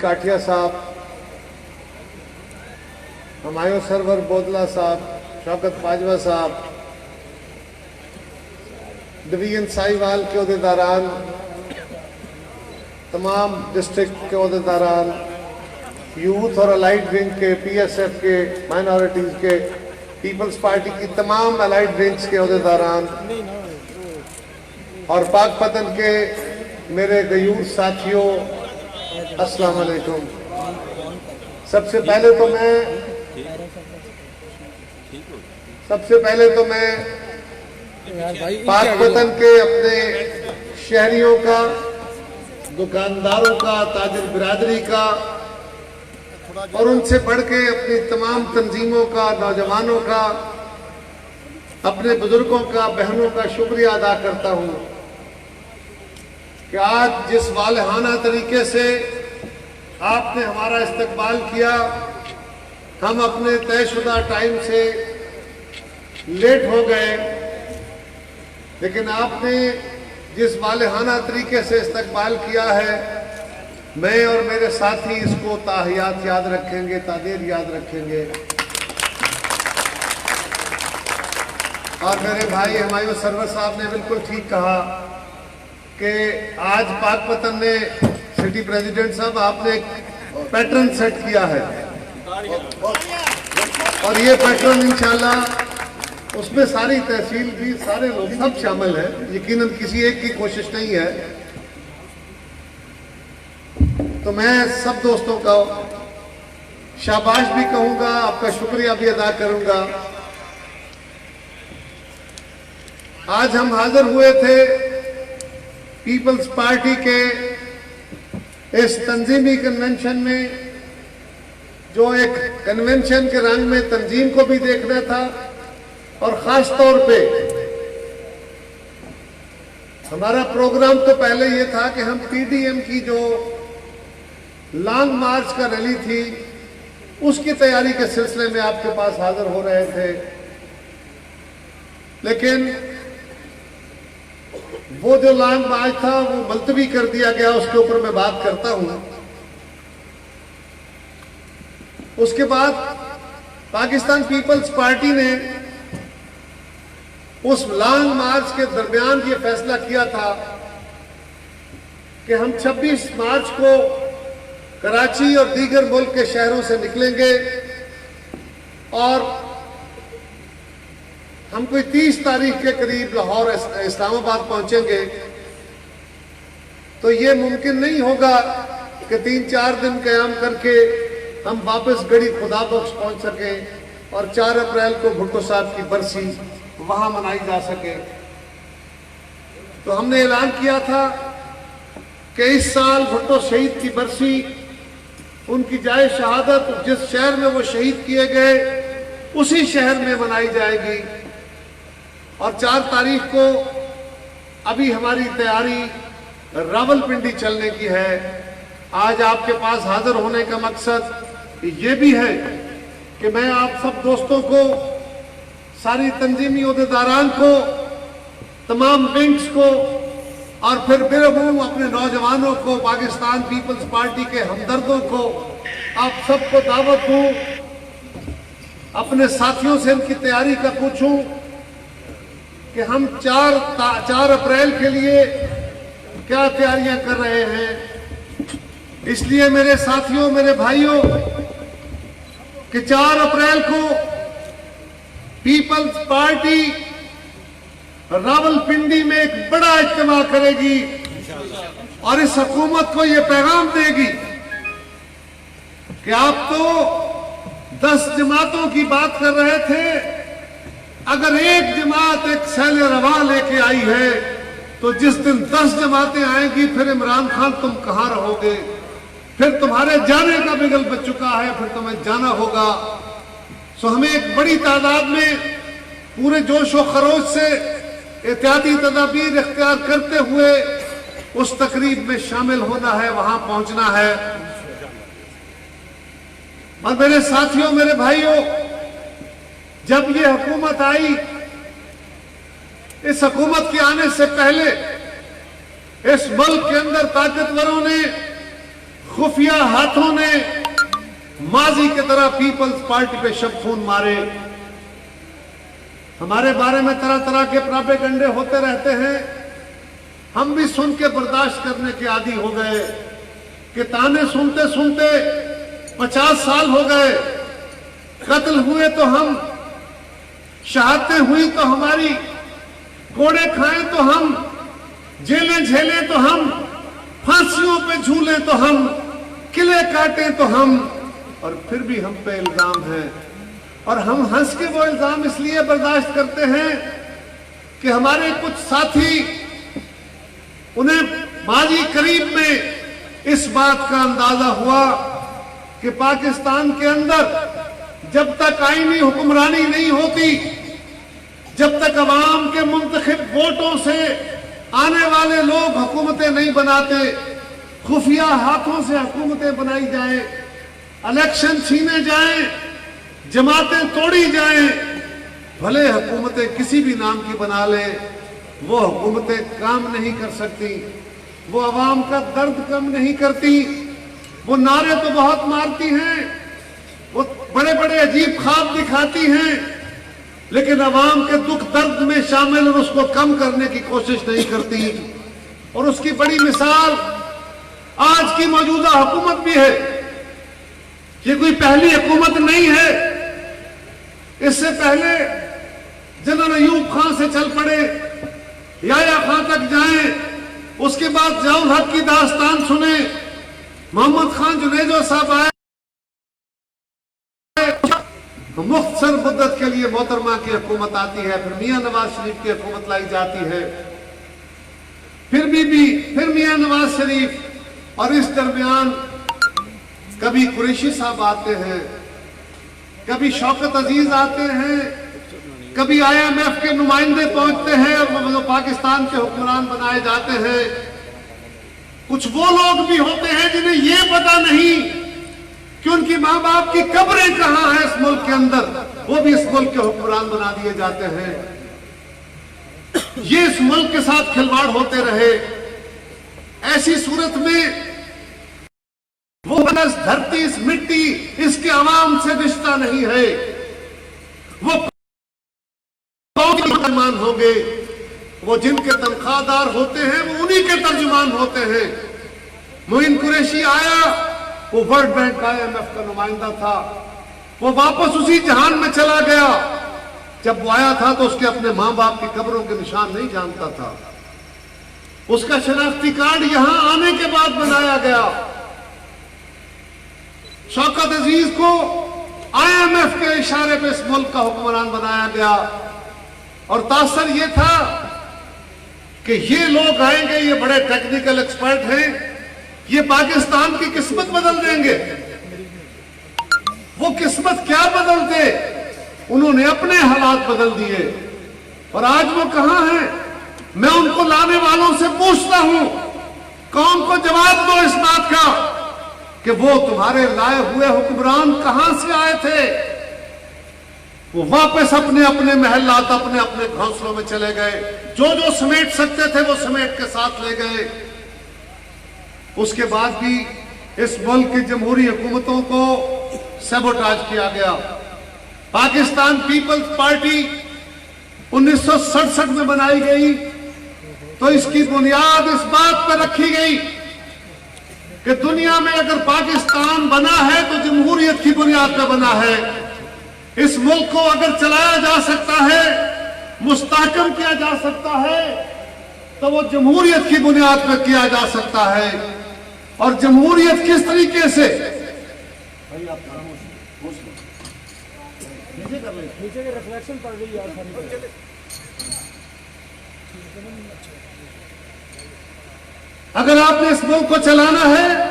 काठिया साहब, हमायूं सरवर बोदला साहब, शौकत बाजवा साहब, डिवीजन साहिवाल के अहदेदारान, तमाम डिस्ट्रिक्ट के अहदेदारान, यूथ और अलाइड विंग के, पीएसएफ के, माइनॉरिटीज के, पीपल्स पार्टी की तमाम अलाइड विंग्स के अहदेदारान और पाकपतन के मेरे गयूर साथियों, अस्सलाम वालेकुम। सबसे पहले तो मैं पाकपतन के अपने शहरियों का, दुकानदारों का, ताजिर बिरादरी का और उनसे बढ़ के अपनी तमाम तंजीमों का, नौजवानों का, अपने बुजुर्गों का, बहनों का शुक्रिया अदा करता हूं कि आज जिस वालहाना तरीके से आपने हमारा इस्तकबाल किया, हम अपने तयशुदा टाइम से लेट हो गए, लेकिन आपने जिस वालहाना तरीके से इस्तकबाल किया है, मैं और मेरे साथी इसको ताहियात याद रखेंगे, तादेर याद रखेंगे। और मेरे भाई हमायूं सरवर साहब ने बिल्कुल ठीक कहा कि आज पाकपतन ने, सिटी प्रेसिडेंट साहब, आपने एक पैटर्न सेट किया है और ये पैटर्न इंशाल्लाह उसमें सारी तहसील भी, सारे लोग सब शामिल हैं, यकीनन किसी एक की कोशिश नहीं है। तो मैं सब दोस्तों का शाबाश भी कहूंगा, आपका शुक्रिया भी अदा करूंगा। आज हम हाजिर हुए थे पीपल्स पार्टी के इस तंजीमी कन्वेंशन में, जो एक कन्वेंशन के रंग में तंजीम को भी देखना था और खास तौर पे हमारा प्रोग्राम तो पहले ये था कि हम टीडीएम की जो लॉन्ग मार्च का रैली थी उसकी तैयारी के सिलसिले में आपके पास हाजिर हो रहे थे, लेकिन वो जो लॉन्ग मार्च था वो मुलतवी कर दिया गया, उसके ऊपर मैं बात करता हूं। उसके बाद पाकिस्तान पीपल्स पार्टी ने उस लॉन्ग मार्च के दरमियान ये फैसला किया था कि हम 26 मार्च को कराची और दीगर मुल्क के शहरों से निकलेंगे और हम कोई 30 तारीख के करीब लाहौर, इस्लामाबाद पहुंचेंगे। तो ये मुमकिन नहीं होगा कि 3-4 दिन क़याम करके हम वापस गड़ी खुदा बख्श पहुंच सके और 4 अप्रैल को भुट्टो साहब की बरसी वहां मनाई जा सके। तो हमने ऐलान किया था कि इस साल भुट्टो शहीद की बरसी, उनकी जाए शहादत, जिस शहर में वो शहीद किए गए उसी शहर में मनाई जाएगी। और 4 तारीख को अभी हमारी तैयारी रावलपिंडी चलने की है। आज आपके पास हाजिर होने का मकसद ये भी है कि मैं आप सब दोस्तों को, सारी तंजीमी ओहदेदारान को, तमाम विंग्स को और फिर बेरहूम अपने नौजवानों को, पाकिस्तान पीपल्स पार्टी के हमदर्दों को, आप सबको दावत दूं, अपने साथियों से इनकी तैयारी का पूछूं कि हम 4 अप्रैल के लिए क्या तैयारियां कर रहे हैं। इसलिए मेरे साथियों, मेरे भाइयों, कि 4 अप्रैल को पीपल्स पार्टी रावलपिंडी में एक बड़ा इज्तिमा करेगी और इस हुकूमत को यह पैगाम देगी कि आप तो 10 जमातों की बात कर रहे थे, अगर एक जमात एक सैल रवा लेके आई है तो जिस दिन 10 जमातें आएंगी फिर इमरान खान तुम कहां रहोगे, फिर तुम्हारे जाने का बिगल बच चुका है, फिर तुम्हें जाना होगा। सो हमें एक बड़ी तादाद में पूरे जोश व खरोश से एहतियाती तदाबीर इख्तियार करते हुए उस तकरीब में शामिल होना है, वहां पहुंचना है। और मेरे साथियों, मेरे भाइयों, जब ये हुकूमत आई, इस हुकूमत के आने से पहले इस मुल्क के अंदर ताकतवरों ने खुफिया हाथों ने माजी की तरह पीपल्स पार्टी पे शब खून मारे। हमारे बारे में तरह तरह के प्रोपेगेंडे होते रहते हैं, हम भी सुन के बर्दाश्त करने के आदी हो गए कि ताने सुनते सुनते 50 साल हो गए। कत्ल हुए तो हम, शहादतें हुई तो हमारी, कोड़े खाए तो हम, जेलें झेले तो हम, फांसियों पे झूले तो हम, किले काटे तो हम, और फिर भी हम पे इल्जाम है। और हम हंस के वो इल्जाम इसलिए बर्दाश्त करते हैं कि हमारे कुछ साथी, उन्हें माजी करीब में इस बात का अंदाजा हुआ कि पाकिस्तान के अंदर जब तक आईनी हुक्मरानी नहीं होती, जब तक अवाम के मुंतखब वोटों से आने वाले लोग हुकूमतें नहीं बनाते, खुफिया हाथों से हुकूमतें बनाई जाएं, इलेक्शन छीने जाएं, जमातें तोड़ी जाएं, भले हुकूमतें किसी भी नाम की बना ले, वो हुकूमतें काम नहीं कर सकती, वो अवाम का दर्द कम नहीं करती। वो नारे तो बहुत मारती हैं, वो बड़े बड़े अजीब ख्वाब दिखाती हैं, लेकिन अवाम के दुख दर्द में शामिल और उसको कम करने की कोशिश नहीं करती। और उसकी बड़ी मिसाल आज की मौजूदा हुकूमत भी है। ये कोई पहली हुकूमत नहीं है। इससे पहले जनरल अयूब खान से चल पड़े, याया खान तक जाएं, उसके बाद जियाउल हक की दास्तान सुने, मोहम्मद खान जुनेजो साहब आए, मुख्तसर मुद्दत के लिए मोहतरमा की हुकूमत आती है, फिर मियां नवाज शरीफ की हुकूमत लाई जाती है, फिर बीबी, फिर मियां नवाज शरीफ, और इस दरमियान कभी कुरैशी साहब आते हैं, कभी शौकत अजीज आते हैं, कभी IMF के नुमाइंदे पहुंचते हैं और पाकिस्तान के हुक्मरान बनाए जाते हैं। कुछ वो लोग भी होते हैं जिन्हें ये पता नहीं कि उनकी मां बाप की कब्रें कहां हैं इस मुल्क के अंदर, वो भी इस मुल्क के हुक्मरान बना दिए जाते हैं। ये इस मुल्क के साथ खिलवाड़ होते रहे। ऐसी सूरत में वो बनस, धरती, इस मिट्टी, इसके अवाम से रिश्ता नहीं है। वो तर्जुमान होंगे, वो जिनके तनख्वाहदार होते हैं वो उन्हीं के तर्जुमान होते हैं। मोइन कुरैशी आया, वो वर्ल्ड बैंक IMF का नुमाइंदा था, वो वापस उसी जहान में चला गया। जब वो आया था तो उसके अपने मां बाप की कब्रों के निशान नहीं जानता था। उसका शनाख्ती कार्ड यहां आने के बाद बनाया गया। शौकत अजीज को IMF के इशारे पे इस मुल्क का हुक्मरान बनाया गया। और तासर ये था कि ये लोग आएंगे, ये बड़े टेक्निकल एक्सपर्ट हैं, ये पाकिस्तान की किस्मत बदल देंगे। वो किस्मत क्या बदलते, उन्होंने अपने हालात बदल दिए। और आज वो कहां हैं? मैं उनको लाने वालों से पूछता हूं, कौन को जवाब दो इस बात का कि वो तुम्हारे लाए हुए हुक्मरान कहां से आए थे? वो वापस अपने अपने महलात, अपने अपने घोंसलों में चले गए। जो जो समेट सकते थे वो समेट के साथ ले गए। उसके बाद भी इस मुल्क की जमहूरी हुकूमतों को सबोटाज किया गया। पाकिस्तान पीपल्स पार्टी 1967 में बनाई गई तो इसकी बुनियाद इस बात पर रखी गई कि दुनिया में अगर पाकिस्तान बना है तो जमहूरियत की बुनियाद पर बना है। इस मुल्क को अगर चलाया जा सकता है, मुस्तहकम किया जा सकता है, तो वो जमहूरियत की बुनियाद पर किया जा सकता है। और जमहूरियत किस तरीके से? भाई आप नीचे रिफ्लेक्शन पड़ रही है। अगर आपने इस मुल्क को चलाना है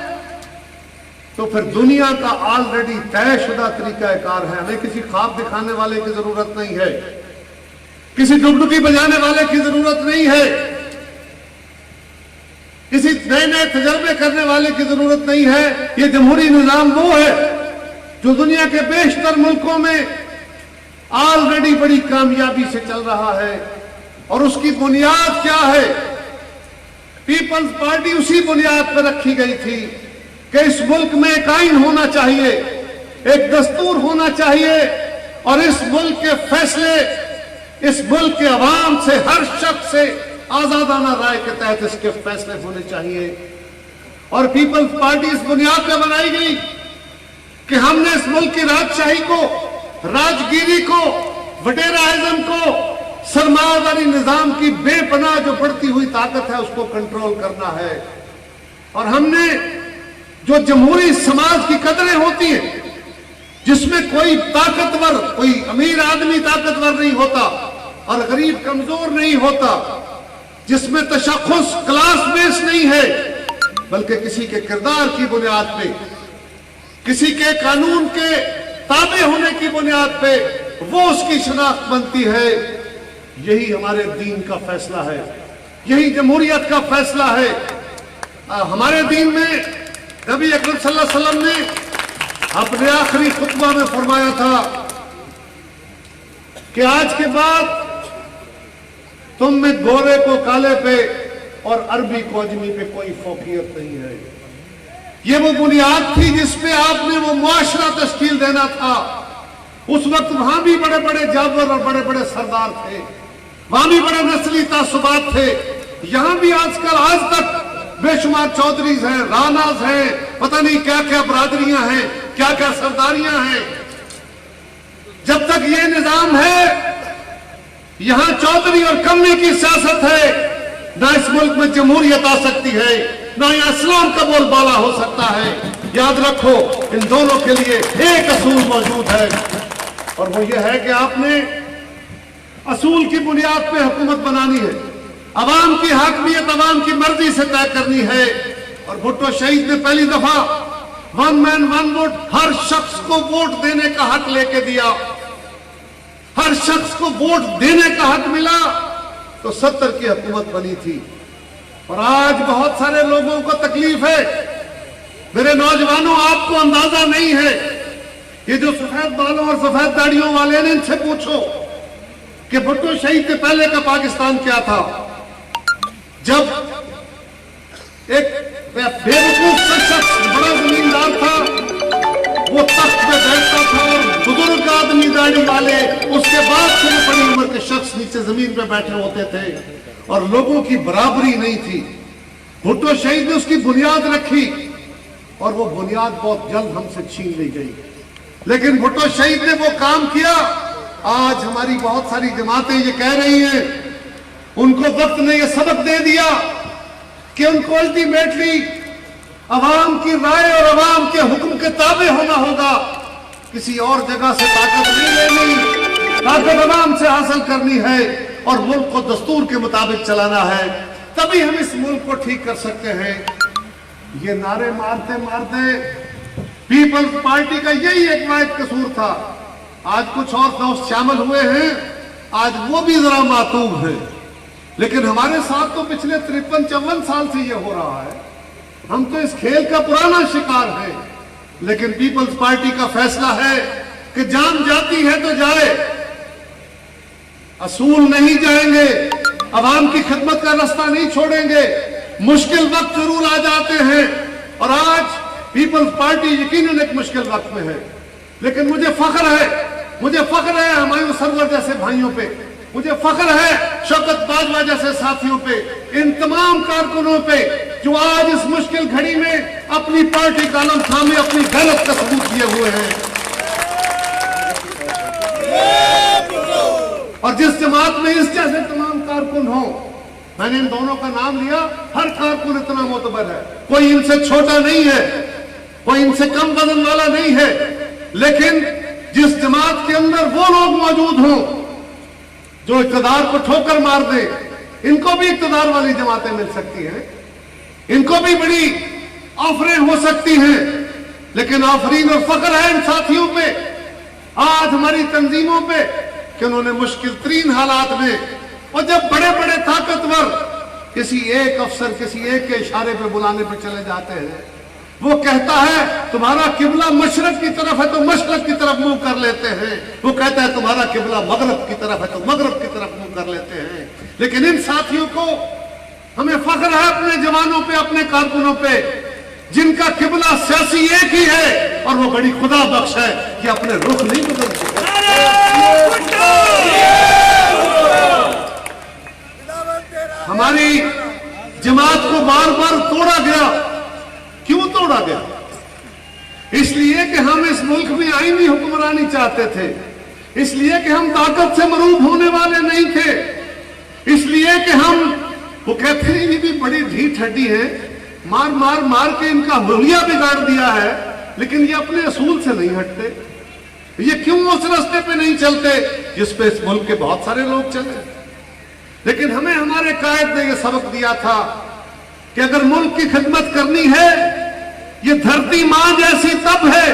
तो फिर दुनिया का ऑलरेडी तयशुदा तरीकाकार है। हमें किसी ख्वाब दिखाने वाले की जरूरत नहीं है, किसी डुगडुगी बजाने वाले की जरूरत नहीं है, किसी नए नए तजर्बे करने वाले की जरूरत नहीं है। ये जमहूरी निजाम वो है जो दुनिया के बेशतर मुल्कों में ऑलरेडी बड़ी कामयाबी से चल रहा है। और उसकी बुनियाद क्या है? पीपल्स पार्टी उसी बुनियाद पर रखी गई थी कि इस मुल्क में एक आइन होना चाहिए, एक दस्तूर होना चाहिए और इस मुल्क के फैसले इस मुल्क के अवाम से, हर शख्स से आजादाना राय के तहत इसके फैसले होने चाहिए। और पीपल्स पार्टी इस बुनियाद पर बनाई गई कि हमने इस मुल्क की राजशाही को, राजगिरी को, वडेराइज्म को, सरमायादारी निजाम की बेपनाह जो बढ़ती हुई ताकत है उसको कंट्रोल करना है। और हमने जो जमहूरी समाज की कदरें होती हैं, जिसमें कोई ताकतवर, कोई अमीर आदमी ताकतवर नहीं होता और गरीब कमजोर नहीं होता, जिसमें तशख्खुस क्लास बेस नहीं है, बल्कि किसी के किरदार की बुनियाद पे, किसी के कानून के ताबे होने की बुनियाद पे वो उसकी शनाख्त बनती है। यही हमारे दीन का फैसला है, यही जमहूरियत का फैसला है। हमारे दीन में नबी अकरम सल्लल्लाहु अलैहि वसल्लम ने अपने आखिरी खुतबा में फरमाया था कि आज के बाद तुम में गोरे को काले पे और अरबी को अजमी पे कोई फौकियत नहीं है। ये वो बुनियाद थी जिसपे आपने वो मुआशरा तश्कील देना था। उस वक्त वहां भी बड़े बड़े जाबर और बड़े बड़े सरदार थे, वहां भी बड़े नस्ली तासुबात थे। यहां भी आजकल, आज तक बेशुमार चौधरीज हैं, रानाज हैं, पता नहीं क्या क्या बरादरियां हैं, क्या क्या सरदारियां हैं। जब तक ये निजाम है, यहां चौधरी और कमी की सियासत है, ना इस मुल्क में जमहूरियत आ सकती है, ना यहाँ इस्लाम का बोलबाला हो सकता है। याद रखो, इन दोनों के लिए एक असूल मौजूद है और वो ये है कि आपने असूल की बुनियाद पे हुकूमत बनानी है, अवाम की हाकमियत अवाम की मर्जी से तय करनी है। और भुट्टो शहीद ने पहली दफा 1 मैन 1 वोट, हर शख्स को वोट देने का हक लेके दिया, हर शख्स को वोट देने का हक मिला तो 70 की हुकूमत बनी थी। और आज बहुत सारे लोगों को तकलीफ है। मेरे नौजवानों, आपको अंदाजा नहीं है, ये जो सफेद बालों और सफेद दाढ़ियों वाले ने, इनसे पूछो कि भुट्टो शहीद से पहले का पाकिस्तान क्या था। जब एक बेवकूफ शख्स, बड़ा जमींदार था, वो तख्त पे बैठता था और बुजुर्ग आदमी दाढ़ी वाले, उसके बाद से बड़ी उम्र के शख्स नीचे जमीन पे बैठे होते थे और लोगों की बराबरी नहीं थी। भुट्टो शहीद ने उसकी बुनियाद रखी और वो बुनियाद बहुत जल्द हमसे छीन ली गई। लेकिन भुट्टो शहीद ने वो काम किया। आज हमारी बहुत सारी जमातें ये कह रही हैं, उनको वक्त ने ये सबक दे दिया कि उनको अल्टीमेटली अवाम की राय और अवाम के हुक्म के ताबे होना होगा, किसी और जगह से ताकत नहीं लेनी, ताकत अवाम से हासिल करनी है और मुल्क को दस्तूर के मुताबिक चलाना है। तभी हम इस मुल्क को ठीक कर सकते हैं। ये नारे मारते मारते पीपल्स पार्टी का यही एक वाहिद कसूर था। आज कुछ और दोस्त शामिल हुए हैं, आज वो भी जरा मातूब है, लेकिन हमारे साथ तो पिछले 53-54 साल से ये हो रहा है। हम तो इस खेल का पुराना शिकार है। लेकिन पीपल्स पार्टी का फैसला है कि जान जाती है तो जाए, असूल नहीं जाएंगे, अवाम की खिदमत का रास्ता नहीं छोड़ेंगे। मुश्किल वक्त जरूर आ जाते हैं और आज पीपल्स पार्टी यकीनन एक मुश्किल वक्त में है, लेकिन मुझे फख्र है हुमायूं सरवर जैसे भाइयों पे, मुझे फख्र है शौकत बाजवा जैसे साथियों पे, इन तमाम कारकुनों पे जो आज इस मुश्किल घड़ी में अपनी पार्टी का आलम थामे अपनी गलत का सबूत दिए हुए हैं। और जिस जमात में इस जैसे तमाम कारकुन हो, मैंने इन दोनों का नाम लिया, हर कारकुन इतना मोतबर है, कोई इनसे छोटा नहीं है, कोई इनसे कम वजन वाला नहीं है। लेकिन जिस जमात के अंदर वो लोग मौजूद हों जो इक़्तिदार को ठोकर मार दे, इनको भी इक़्तिदार वाली जमातें मिल सकती हैं, इनको भी बड़ी ऑफरें हो सकती हैं, लेकिन आफरीन और फख्र है इन साथियों पे, आज हमारी तंजीमों पे, कि उन्होंने मुश्किल तरीन हालात में, और जब बड़े बड़े ताकतवर किसी एक अफसर, किसी एक के इशारे पे बुलाने पे चले जाते हैं, वो कहता है तुम्हारा किबला मशरक की तरफ है तो मशरक की तरफ मुंह कर लेते हैं, वो कहता है तुम्हारा किबला मगरब की तरफ है तो मगरब की तरफ मुंह कर लेते हैं। लेकिन इन साथियों को, हमें फख्र है अपने जवानों पे, अपने कारकुनों पे, जिनका किबला सियासी एक ही है और वो बड़ी खुदा बख्श है कि अपने रुख नहीं बदल सकते। हमारी जमात को बार बार तोड़ा गया। क्यों तोड़ा गया? इसलिए कि हम इस मुल्क में आईनी हुक्मरानी चाहते थे, इसलिए कि हम ताकत से मरूब होने वाले नहीं थे, इसलिए कि हम, वो कहते हैं ये भी बड़ी ढीठ हड्डी है, मार मार मार के इनका हुलिया बिगाड़ दिया है, लेकिन ये अपने असूल से नहीं हटते। ये क्यों उस रास्ते पे नहीं चलते जिस पे इस मुल्क के बहुत सारे लोग चले? लेकिन हमें हमारे कायद ने यह सबक दिया था कि अगर मुल्क की खिदमत करनी है, ये धरती मां जैसी तब है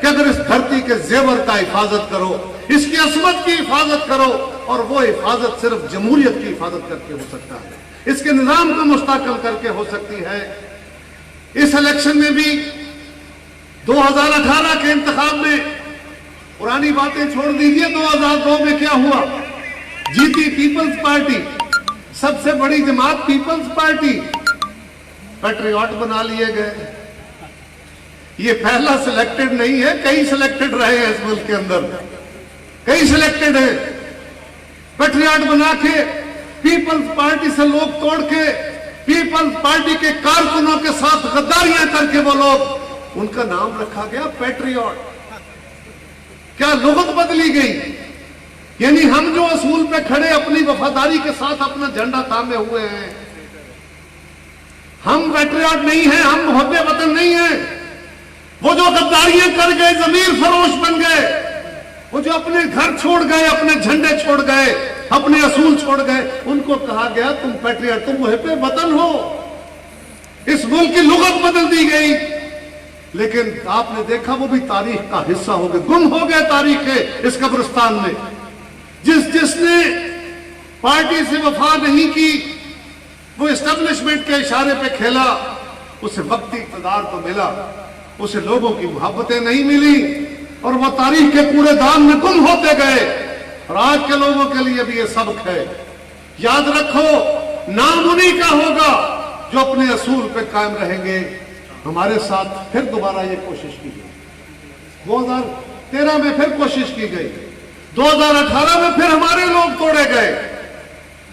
कि अगर इस धरती के जेवर का हिफाजत करो, इसकी असमत की हिफाजत करो, और वो हिफाजत सिर्फ जमहूरियत की हिफाजत करके हो सकता है, इसके निजाम को मुस्तकम करके हो सकती है। इस इलेक्शन में भी 2018 के इंतखाब में, पुरानी बातें छोड़ दीजिए, 2002 में क्या हुआ? जीती पीपल्स पार्टी, सबसे बड़ी जमात पीपल्स पार्टी, पैट्रियट बना लिए गए। ये पहला सिलेक्टेड नहीं है, कई सिलेक्टेड रहे हैं इस मुल्क के अंदर, कई सिलेक्टेड है। पैट्रियट बना के पीपल्स पार्टी से लोग तोड़ के पीपल्स पार्टी के कारकुनों के साथ गद्दारियां करके वो लोग, उनका नाम रखा गया पैट्रियट। क्या लुगत बदली गई? यानी हम जो असूल पे खड़े अपनी वफादारी के साथ अपना झंडा थामे हुए हैं, हम पैट्रियट नहीं हैं, हम मुहब्बे वतन नहीं हैं। वो जो गद्दारियां कर गए, जमीर फरोश बन गए, वो जो अपने घर छोड़ गए, अपने झंडे छोड़ गए, अपने असूल छोड़ गए, उनको कहा गया तुम पैट्रियट, तुम मुहब्बे वतन हो। इस मुल्क की लुगत बदल दी गई। लेकिन आपने देखा वो भी तारीख का हिस्सा हो गए, गुम हो गए तारीख के इस कब्रिस्तान में। जिसने पार्टी से वफा नहीं की, वो एस्टेब्लिशमेंट के इशारे पे खेला, उसे वक्ती इक़्तिदार तो मिला, उसे लोगों की मोहब्बतें नहीं मिली, और वो तारीख के पूरे दाम में गुम होते गए। और आज के लोगों के लिए भी ये सबक है। याद रखो, नाम उन्हीं का होगा जो अपने असूल पे कायम रहेंगे। हमारे साथ फिर दोबारा ये कोशिश की गई, 2013 में फिर कोशिश की गई, 2018 में फिर हमारे लोग तोड़े गए।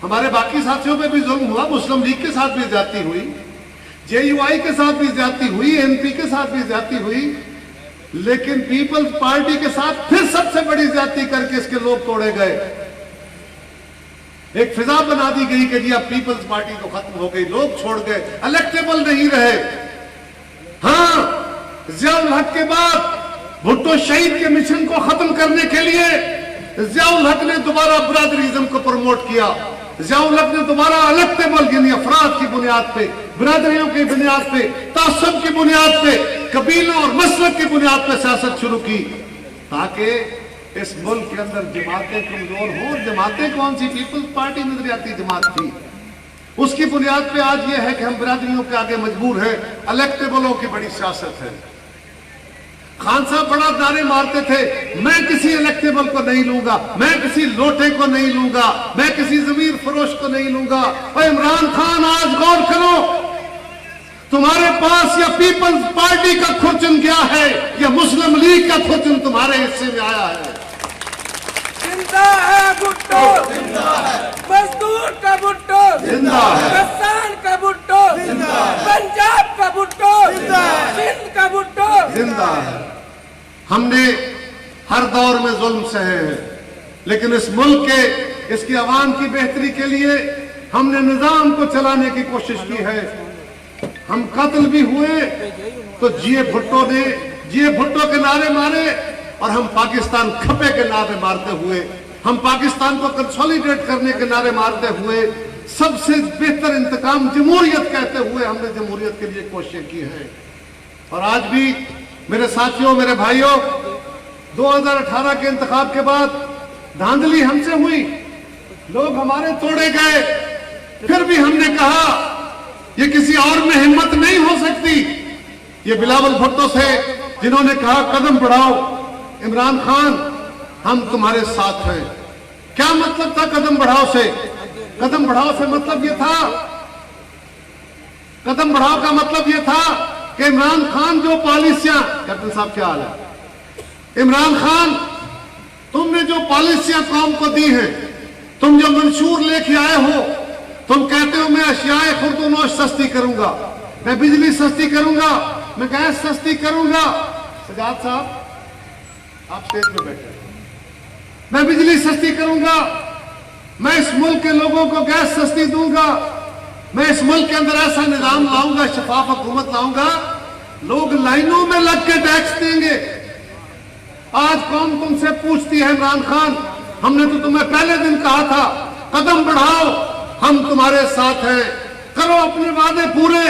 हमारे बाकी साथियों पे भी जुल्म हुआ, मुस्लिम लीग के साथ भी ज्यादती हुई, जेयूआई के साथ भी ज्यादती हुई, एनपी के साथ भी ज्यादती हुई, लेकिन पीपल्स पार्टी के साथ फिर सबसे बड़ी ज्यादती करके इसके लोग तोड़े गए। एक फिजा बना दी गई कि जी अब पीपल्स पार्टी तो खत्म हो गई, लोग छोड़ गए, इलेक्टेबल नहीं रहे। हाँ, ज़ियाउल हक के बाद भुट्टो शहीद के मिशन को खत्म करने के लिए ज़ियाउल हक ने दोबारा ब्रादरिज्म को प्रमोट किया। ज़ियाउल हक ने दोबारा इलेक्टेबल यानी अफराद की बुनियाद पे, बिरादरियों की बुनियाद पे, तासब की बुनियाद पे, कबीलों और मसलब की बुनियाद पे सियासत शुरू की, ताकि इस मुल्क के अंदर जमातें कमजोर हों। जमातें कौन सी? पीपल्स पार्टी नजरियाती जमात थी। उसकी बुनियाद पे आज यह है कि हम बिरादरियों के आगे मजबूर हैं, इलेक्टेबलों की बड़ी सियासत है। खान साहब बड़ा नारे मारते थे, मैं किसी इलेक्टेबल को नहीं लूंगा, मैं किसी लोटे को नहीं लूंगा, मैं किसी जमीर फरोश को नहीं लूंगा। और इमरान खान, आज गौर करो, तुम्हारे पास या पीपल्स पार्टी का खुर्चन क्या है या मुस्लिम लीग का खुर्चन तुम्हारे हिस्से में आया है? जिंदा है भुट्टो, जिंदा है मजदूर का भुट्टो, जिंदा है किसान का भुट्टो, जिंदा है पंजाब का भुट्टो, जिंदा है सिंध का भुट्टो, जिंदा है। हमने हर दौर में जुल्म सहे हैं, लेकिन इस मुल्क के, इसकी आवाम की बेहतरी के लिए हमने निजाम को चलाने की कोशिश की है। हम कत्ल भी हुए तो जिए भुट्टो ने, जिए भुट्टो के नारे मारे, और हम पाकिस्तान खपे के नारे मारते हुए, हम पाकिस्तान को कंसोलिडेट करने के नारे मारते हुए, सबसे बेहतर इंतकाम जमहूरियत कहते हुए हमने जमहूरियत के लिए कोशिशें की हैं। और आज भी मेरे साथियों, मेरे भाइयों, 2018 के इंतखाब के बाद धांधली हमसे हुई, लोग हमारे तोड़े गए, फिर भी हमने कहा ये किसी और में हिम्मत नहीं हो सकती। ये बिलावल भुट्टो से जिन्होंने कहा कदम बढ़ाओ, इमरान खान हम तुम्हारे साथ हैं। क्या मतलब था कदम बढ़ाओ से? कदम बढ़ाओ से मतलब ये था, कदम बढ़ाओ का मतलब ये था कि इमरान खान जो पॉलिसियां, कैप्टन साहब क्या हाल है, इमरान खान तुमने जो पॉलिसियां कौम को दी हैं, तुम जो मंशूर लेके आए हो, तुम कहते हो मैं अशियाए खुर्दनोश सस्ती करूंगा, मैं बिजली सस्ती करूंगा, मैं गैस सस्ती करूंगा। सजाद साहब आप स्टेज पे बैठे, मैं बिजली सस्ती करूंगा, मैं इस मुल्क के लोगों को गैस सस्ती दूंगा, मैं इस मुल्क के अंदर ऐसा निजाम लाऊंगा, शफाफ हुकूमत लाऊंगा, लोग लाइनों में लग के टैक्स देंगे। आज कौन तुमसे पूछती है इमरान खान, हमने तो तुम्हें पहले दिन कहा था कदम बढ़ाओ, हम तुम्हारे साथ हैं, करो अपने वादे पूरे।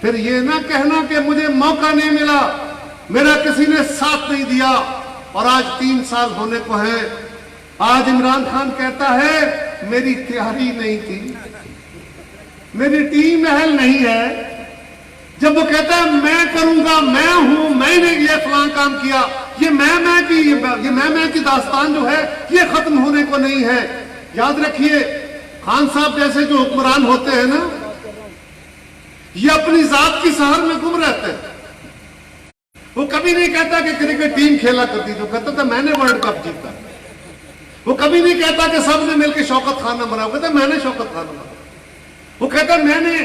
फिर ये ना कहना कि मुझे मौका नहीं मिला, मेरा किसी ने साथ नहीं दिया, और आज 3 साल होने को है। आज इमरान खान कहता है मेरी तैयारी नहीं थी, मेरी टीम अहल नहीं है। जब वो कहता है मैं करूंगा, मैं हूं, मैंने ये फलां काम किया, ये मैं की दास्तान जो है ये खत्म होने को नहीं है। याद रखिए खान साहब जैसे जो हुक्मरान होते हैं ना, ये अपनी जात की शहर में गुम रहते हैं। वो कभी नहीं कहता कि क्रिकेट टीम खेला करती, तो कहता था मैंने वर्ल्ड कप जीता। वो कभी नहीं कहता कि सबने मिलकर शौकत खान ने मरा, कहता मैंने शौकत खान मरा। वो कहता मैंने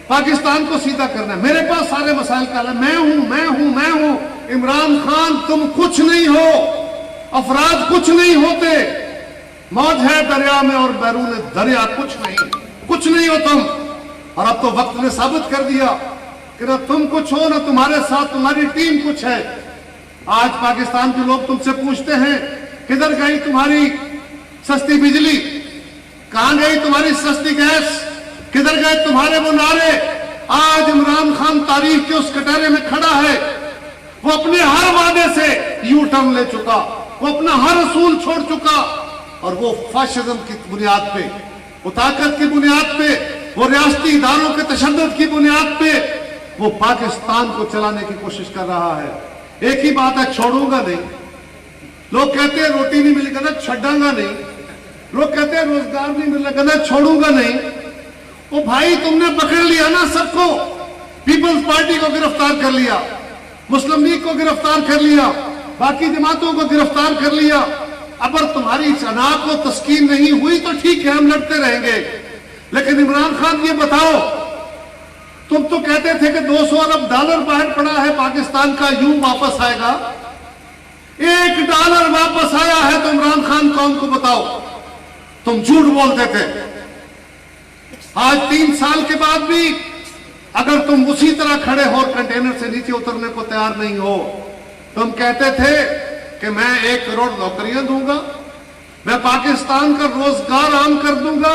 पाकिस्तान को सीधा करना है, मेरे पास सारे मसाइल का हल है, मैं हूं मैं हूं मैं हूं। इमरान खान तुम कुछ नहीं हो, अफराद कुछ नहीं होते, मौज है दरिया में और बैरून दरिया कुछ नहीं हो तुम। और अब तो वक्त ने साबित कर दिया कि ना तुम कुछ हो, ना तुम्हारे साथ तुम्हारी टीम कुछ है। आज पाकिस्तान के लोग तुमसे पूछते हैं किधर गई तुम्हारी सस्ती बिजली, कहां गई तुम्हारी सस्ती गैस, किधर गए तुम्हारे वो नारे। आज इमरान खान तारीख के उस कटहरे में खड़ा है, वो अपने हर वादे से यू टर्न ले चुका, वो अपना हर असूल छोड़ चुका, और वो फाशिज्म की बुनियाद पे, वो ताकत की बुनियाद पे, वो रियासती इदारों के तशद्दुद की बुनियाद पे वो पाकिस्तान को चलाने की कोशिश कर रहा है। एक ही बात है, छोड़ूंगा नहीं। लोग कहते हैं रोटी नहीं मिलेगा ना, छड़ांगा नहीं। लोग कहते हैं रोजगार नहीं मिलेगा ना, छोड़ूंगा नहीं। ओ भाई तुमने पकड़ लिया ना सबको, पीपल्स पार्टी को गिरफ्तार कर लिया, मुस्लिम लीग को गिरफ्तार कर लिया, बाकी जमातों को गिरफ्तार कर लिया। अगर तुम्हारी सना को तस्कीन नहीं हुई तो ठीक है, हम लड़ते रहेंगे। लेकिन इमरान खान ये बताओ, तुम तो कहते थे कि $200 अरब बाहर पड़ा है पाकिस्तान का, यूं वापस आएगा। $1 वापस आया है तो इमरान खान कौन को बताओ, तुम झूठ बोलते थे। आज 3 साल के बाद भी अगर तुम उसी तरह खड़े हो और कंटेनर से नीचे उतरने को तैयार नहीं हो, तुम कहते थे कि मैं 1 करोड़ नौकरियां दूंगा, मैं पाकिस्तान का रोजगार आम कर दूंगा,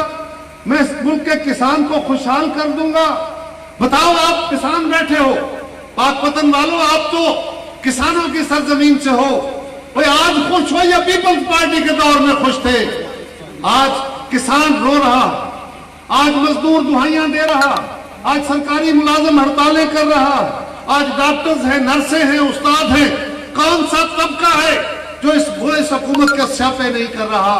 मैं इस मुल्क के किसान को खुशहाल कर दूंगा। बताओ आप किसान बैठे हो, पाकपतन वालों, आप तो किसानों की सरजमीन से हो, भाई आज खुश हो या पीपल्स पार्टी के दौर में खुश थे? आज किसान रो रहा, आज मजदूर दुहाइयां दे रहा, आज सरकारी मुलाजिम हड़तालें कर रहा, आज डॉक्टर्स हैं, नर्सें हैं, उस्ताद हैं। कौन सा तबका है जो इस बुरे हुकूमत के स्यापे नहीं कर रहा?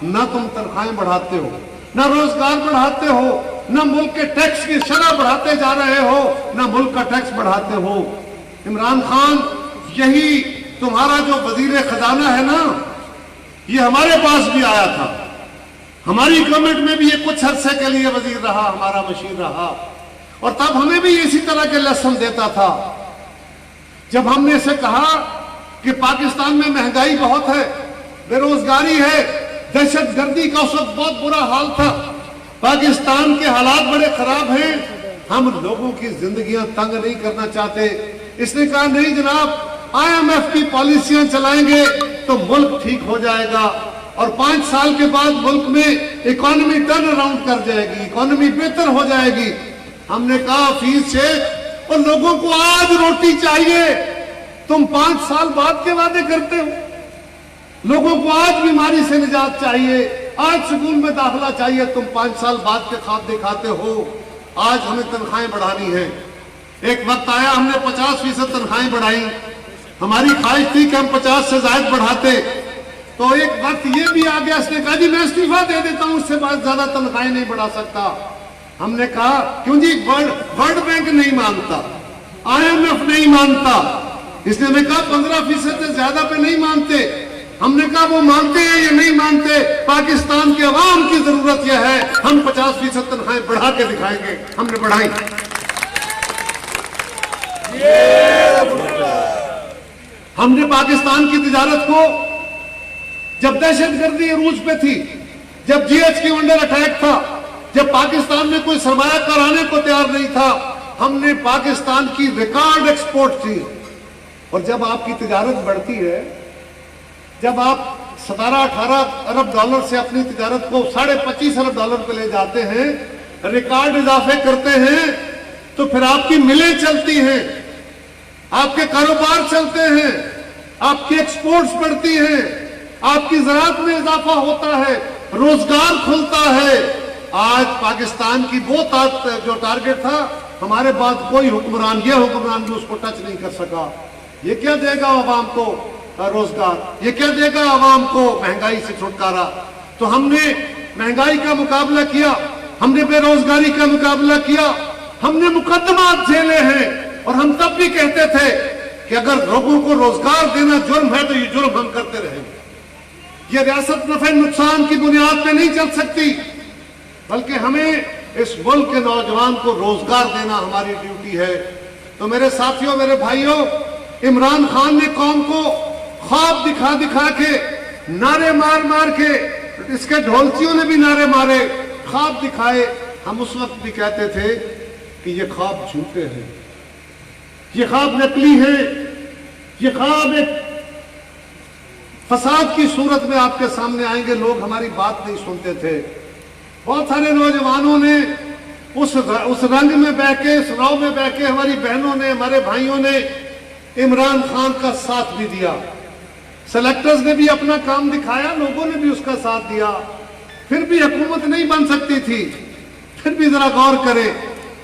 न तुम तनख्वाहें बढ़ाते हो, न रोजगार बढ़ाते हो, न मुल्क के टैक्स की शरह बढ़ाते जा रहे हो, न मुल्क का टैक्स बढ़ाते हो। इमरान खान, यही तुम्हारा जो वजीर खजाना है ना, ये हमारे पास भी आया था, हमारी गवर्नमेंट में भी ये कुछ अरसे के लिए वजीर रहा, हमारा मशीर रहा, और तब हमें भी इसी तरह के लेसन देता था। जब हमने इसे कहा कि पाकिस्तान में महंगाई बहुत है, बेरोजगारी है, दहशतगर्दी का उस वक्त बहुत बुरा हाल था, पाकिस्तान के हालात बड़े खराब हैं, हम लोगों की जिंदगियां तंग नहीं करना चाहते। इसने कहा नहीं जनाब, IMF की पॉलिसियां चलाएंगे तो मुल्क ठीक हो जाएगा, और 5 साल के बाद मुल्क में इकोनॉमी टर्न अराउंड कर जाएगी, इकोनॉमी बेहतर हो जाएगी। हमने कहा हफीज शेख, और लोगों को आज रोटी चाहिए, तुम 5 साल बाद के वादे करते हो। लोगों को आज बीमारी से निजात चाहिए, आज स्कूल में दाखिला चाहिए, तुम 5 साल बाद के ख्वाब दिखाते हो। आज हमें तनख्वाहें बढ़ानी है। एक वक्त आया हमने 50% तनख्वाहें बढ़ाई, हमारी ख्वाहिश थी कि हम 50 से ज्यादा बढ़ाते, तो एक वक्त ये भी आ गया, इसने कहा जी मैं इस्तीफा दे देता हूं, उससे बाद ज्यादा तनख्वाहें नहीं बढ़ा सकता। हमने कहा क्यों जी, वर्ल्ड बैंक नहीं मानता, IMF नहीं मानता, इसने हमें कहा 15% से ज्यादा पे नहीं मानते। हमने कहा वो मानते हैं या नहीं मानते, पाकिस्तान के अवाम की जरूरत यह है, हम 50% तनख्वाहें बढ़ा के दिखाएंगे। हमने बढ़ाई। हमने पाकिस्तान की तिजारत को, जब दहशतगर्दी अरूज पे थी, जब GHQ अंडर अटैक था, जब पाकिस्तान में कोई सरमाया कराने को तैयार नहीं था, हमने पाकिस्तान की रिकॉर्ड एक्सपोर्ट की। और जब आपकी तिजारत बढ़ती है, जब आप 17-18 अरब डॉलर से अपनी तिजारत को $25.5 अरब पे ले जाते हैं, रिकॉर्ड इजाफे करते हैं, तो फिर आपकी मिलें चलती हैं, आपके कारोबार चलते हैं, आपकी एक्सपोर्ट्स बढ़ती हैं, आपकी ज़राअत में इजाफा होता है, रोजगार खुलता है। आज पाकिस्तान की वो जो टारगेट था, हमारे बाद कोई हुक्मरान, ये हुक्मरान भी उसको टच नहीं कर सका। ये क्या देगा आवाम को रोजगार, ये क्या देगा आवाम को महंगाई से छुटकारा। तो हमने महंगाई का मुकाबला किया, हमने बेरोजगारी का मुकाबला किया, हमने मुकदमात झेले हैं। और हम तब भी कहते थे कि अगर लोगों को रोजगार देना जुर्म है तो ये जुर्म हम करते रहेंगे। ये रियासत नफे नुकसान की बुनियाद पे नहीं चल सकती, बल्कि हमें इस मुल्क के नौजवान को रोजगार देना हमारी ड्यूटी है। तो मेरे साथियों, मेरे भाइयों, इमरान खान ने कौम को ख्वाब दिखा दिखा के, नारे मार मार के, इसके ढोलकियों ने भी नारे मारे, ख्वाब दिखाए। हम उस वक्त भी कहते थे कि ये ख्वाब झूठे हैं, ये ख्वाब नकली है, ये ख्वाब एक फसाद की सूरत में आपके सामने आएंगे। लोग हमारी बात नहीं सुनते थे। बहुत सारे नौजवानों ने उस रंग में बह के, उस राव में बह के, हमारी बहनों ने, हमारे भाइयों ने इमरान खान का साथ भी दिया। सेलेक्टर्स ने भी अपना काम दिखाया, लोगों ने भी उसका साथ दिया। फिर भी हुकूमत नहीं बन सकती थी। फिर भी जरा गौर करें,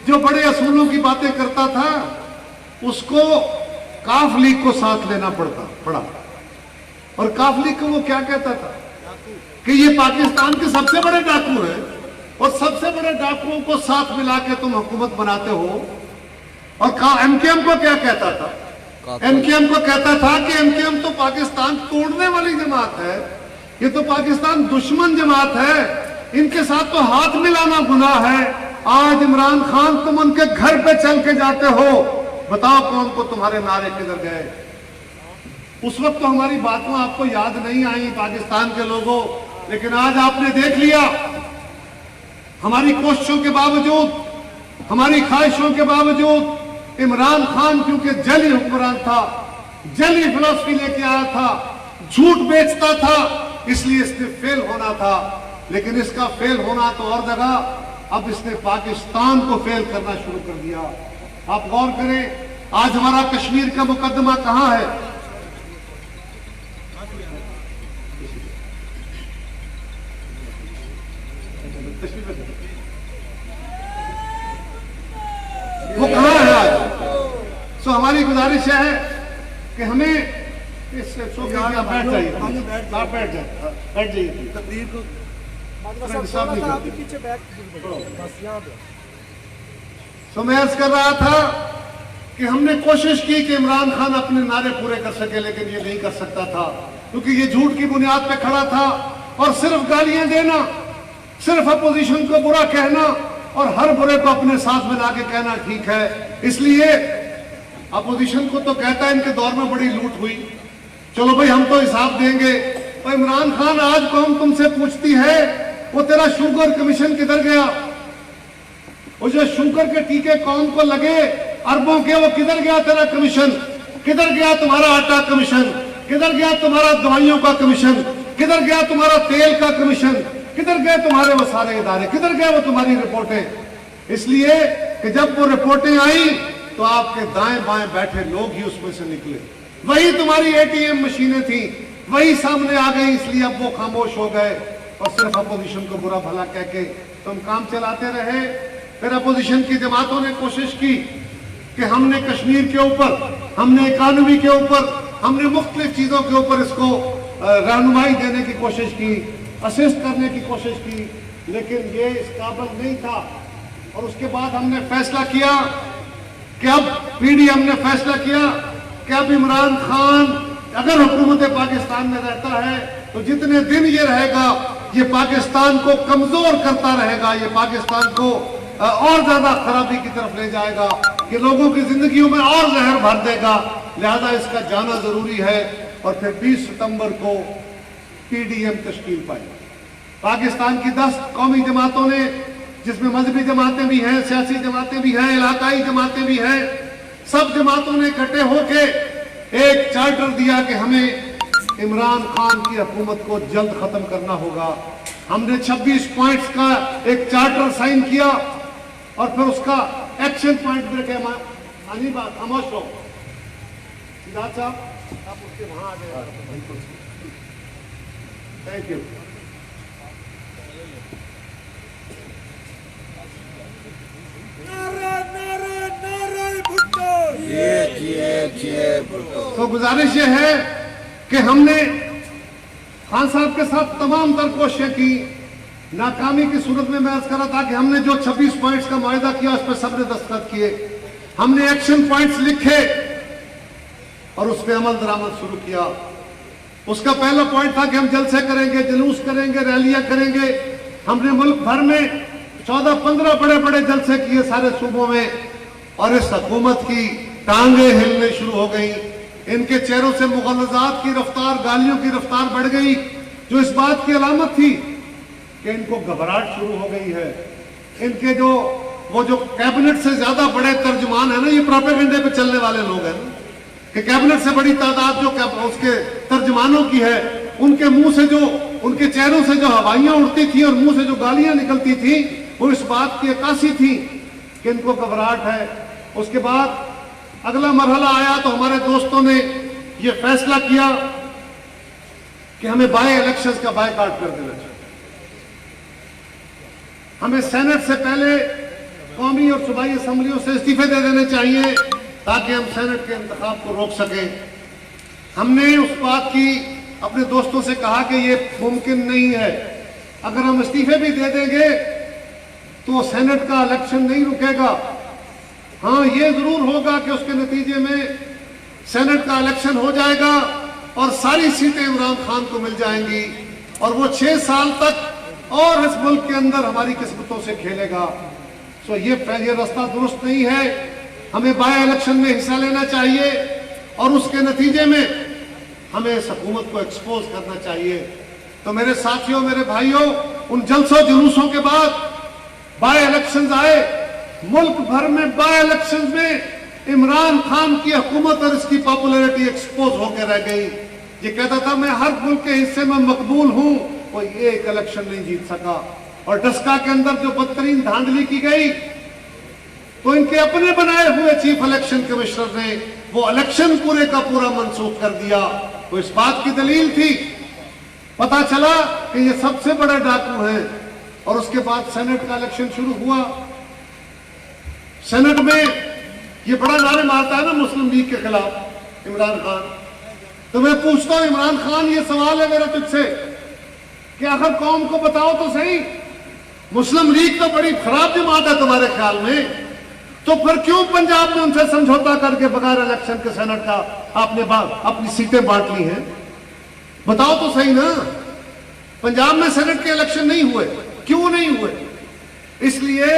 जो बड़े असूलों की बातें करता था, उसको काफ लीग को साथ लेना पड़ा। और काफ लीग को वो क्या कहता था कि ये पाकिस्तान के सबसे बड़े डाकू हैं, और सबसे बड़े डाकुओं को साथ मिला के तुम हुकूमत बनाते हो। और MKM को क्या कहता था? MKM को कहता था कि MKM तो पाकिस्तान तोड़ने वाली जमात है, ये तो पाकिस्तान दुश्मन जमात है, इनके साथ तो हाथ मिलाना गुनाह है। आज इमरान खान, तुम उनके घर पे चल के जाते हो, बताओ कौन को तुम्हारे नारे किधर गए। उस वक्त तो हमारी बातें आपको याद नहीं आई पाकिस्तान के लोगों, लेकिन आज आपने देख लिया, हमारी कोशिशों के बावजूद, हमारी ख्वाहिशों के बावजूद, इमरान खान क्योंकि जली हुक्मरान था, जली फिलॉसफी लेके आया था, झूठ बेचता था, इसलिए इसने फेल होना था। लेकिन इसका फेल होना तो और जगह, अब इसने पाकिस्तान को फेल करना शुरू कर दिया। आप गौर करें, आज हमारा कश्मीर का मुकदमा कहां है? वो कहां है आज? सो हमारी गुजारिश है कि हमें इस शो के आगे बैठ जाइए, आप बैठ जाइए। तकरीर को तो मैं अर्ज कर रहा था कि हमने कोशिश की कि इमरान खान अपने नारे पूरे कर सके, लेकिन ये नहीं कर सकता था, क्योंकि ये झूठ की बुनियाद पे खड़ा था। और सिर्फ गालियां देना, सिर्फ अपोजिशन को बुरा कहना, और हर बुरे को अपने साथ मिला के कहना ठीक है। इसलिए अपोजिशन को तो कहता है इनके दौर में बड़ी लूट हुई, चलो भाई हम तो हिसाब देंगे। और इमरान खान, आज कौम तुमसे पूछती है, वो तेरा शुगर कमीशन किधर गया? वो जो शुगर के टीके कौम को लगे अरबों के, वो किधर गया तेरा कमीशन? किधर गया तुम्हारा आटा कमीशन? किधर गया तुम्हारा दवाइयों का कमीशन? किधर गया तुम्हारा तेल का कमीशन? किधर गए तुम्हारे वो सारे इदारे? किधर गए वो तुम्हारी रिपोर्टें? इसलिए कि जब वो रिपोर्टें आई तो आपके दाएं बाएं बैठे लोग ही उसमें से निकले। वही तुम्हारी ATM मशीनें थी, वही सामने आ गई, इसलिए अब वो खामोश हो गए और सिर्फ अपोजिशन को बुरा भला कह के तुम काम चलाते रहे। फिर अपोजिशन की जमातों ने कोशिश की कि हमने कश्मीर के ऊपर, हमने इकानमी के ऊपर, हमने मुख्तलिफ चीजों के ऊपर इसको रहनुमाई देने की कोशिश की, असिस्ट करने की कोशिश की, लेकिन ये इस काबिल नहीं था। और उसके बाद हमने फैसला किया कि अब पीडीएम ने फैसला किया कि अब इमरान खान अगर हुकूमत पाकिस्तान में रहता है तो जितने दिन ये रहेगा ये पाकिस्तान को कमजोर करता रहेगा, ये पाकिस्तान को और ज्यादा खराबी की तरफ ले जाएगा, कि लोगों की जिंदगियों में और जहर भर देगा, लिहाजा इसका जाना जरूरी है। और फिर 20 सितंबर को पीडीएम तश्कील पाई। पाकिस्तान की 10 कौमी जमातों ने, जिसमें मजहबी जमातें भी हैं, सियासी जमातें भी हैं, इलाकाई जमातें भी हैं, सब जमातों ने इकट्ठे होके एक चार्टर दिया कि हमें इमरान खान की हुकूमत को जल्द खत्म करना होगा। हमने 26 पॉइंट्स का एक चार्टर साइन किया और फिर उसका एक्शन पॉइंट में क्या आनी बात खामोश हो। सिद्धार्थ साहब आप उसके वहां आ गए। Thank you. तो गुजारिश ये है कि हमने खान साहब के साथ तमाम तर कोशिशें की, नाकामी की सूरत में मैं अर्ज कर रहा था कि हमने जो 26 पॉइंट्स का मुआहदा किया उस पर सबने दस्तखत किए, हमने एक्शन पॉइंट्स लिखे और उस पर अमल दरामद शुरू किया। उसका पहला पॉइंट था कि हम जलसे करेंगे, जुलूस करेंगे, रैलियां करेंगे। हमने मुल्क भर में 14-15 बड़े बड़े जलसे किए सारे सूबों में, और इस हुकूमत की टांगे हिलने शुरू हो गई। इनके चेहरों से मुगलजात की रफ्तार, गालियों की रफ्तार बढ़ गई, जो इस बात की अलामत थी कि इनको घबराहट शुरू हो गई है। इनके वो जो कैबिनेट से ज्यादा बड़े तर्जुमान है ना, ये प्रोपेगेंडे पे चलने वाले लोग हैं ना, कि कैबिनेट से बड़ी तादाद जो उसके तर्जुमानों की है, उनके मुंह से जो, उनके चेहरों से जो हवाइयां उड़ती थी और मुंह से जो गालियां निकलती थी, वो इस बात की अक्कासी थी कि इनको घबराहट है। उसके बाद अगला मरहला आया तो हमारे दोस्तों ने ये फैसला किया कि हमें बाय इलेक्शंस का बायकॉट कर देना चाहिए। हमें सेनेट से पहले कौमी और सूबाई असेंबलियों से इस्तीफे दे देने चाहिए ताकि हम सेनेट के इंतखाब को रोक सकें। हमने उस बात की अपने दोस्तों से कहा कि ये मुमकिन नहीं है, अगर हम इस्तीफे भी दे देंगे तो सेनेट का इलेक्शन नहीं रुकेगा। हाँ, ये जरूर होगा कि उसके नतीजे में सेनेट का इलेक्शन हो जाएगा और सारी सीटें इमरान खान को मिल जाएंगी और वो 6 साल तक और इस मुल्क के अंदर हमारी किस्मतों से खेलेगा। सो ये रास्ता दुरुस्त नहीं है। हमें बाय इलेक्शन में हिस्सा लेना चाहिए और उसके नतीजे में हमें इस हुकूमत को एक्सपोज करना चाहिए। तो मेरे साथियों, मेरे भाइयों, उन जलसों जुलूसों के बाद बाय इलेक्शंस आए। मुल्क भर में बाय इलेक्शंस में इमरान खान की हुकूमत और इसकी पॉपुलैरिटी एक्सपोज होकर रह गई। ये कहता था मैं हर मुल्क के हिस्से में मकबूल हूं, वो ये एक इलेक्शन नहीं जीत सका। और डस्का के अंदर जो बदतरीन धांधली की गई, तो इनके अपने बनाए हुए चीफ इलेक्शन कमिश्नर ने वो इलेक्शन पूरे का पूरा मनसूख कर दिया। तो इस बात की दलील थी, पता चला कि ये सबसे बड़ा डाकू है। और उसके बाद सेनेट का इलेक्शन शुरू हुआ। सेनेट में ये बड़ा नारे मारता है ना मुस्लिम लीग के खिलाफ इमरान खान। तो मैं पूछता हूं इमरान खान, ये सवाल है मेरा तुझसे कि आखिर कौम को बताओ तो सही, मुस्लिम लीग तो बड़ी खराब जमात है तुम्हारे ख्याल में, तो फिर क्यों पंजाब में उनसे समझौता करके बगैर इलेक्शन के सेनेट का आपने अपनी सीटें बांट ली हैं? बताओ तो सही ना। पंजाब में सेनेट के इलेक्शन नहीं हुए, क्यों नहीं हुए? इसलिए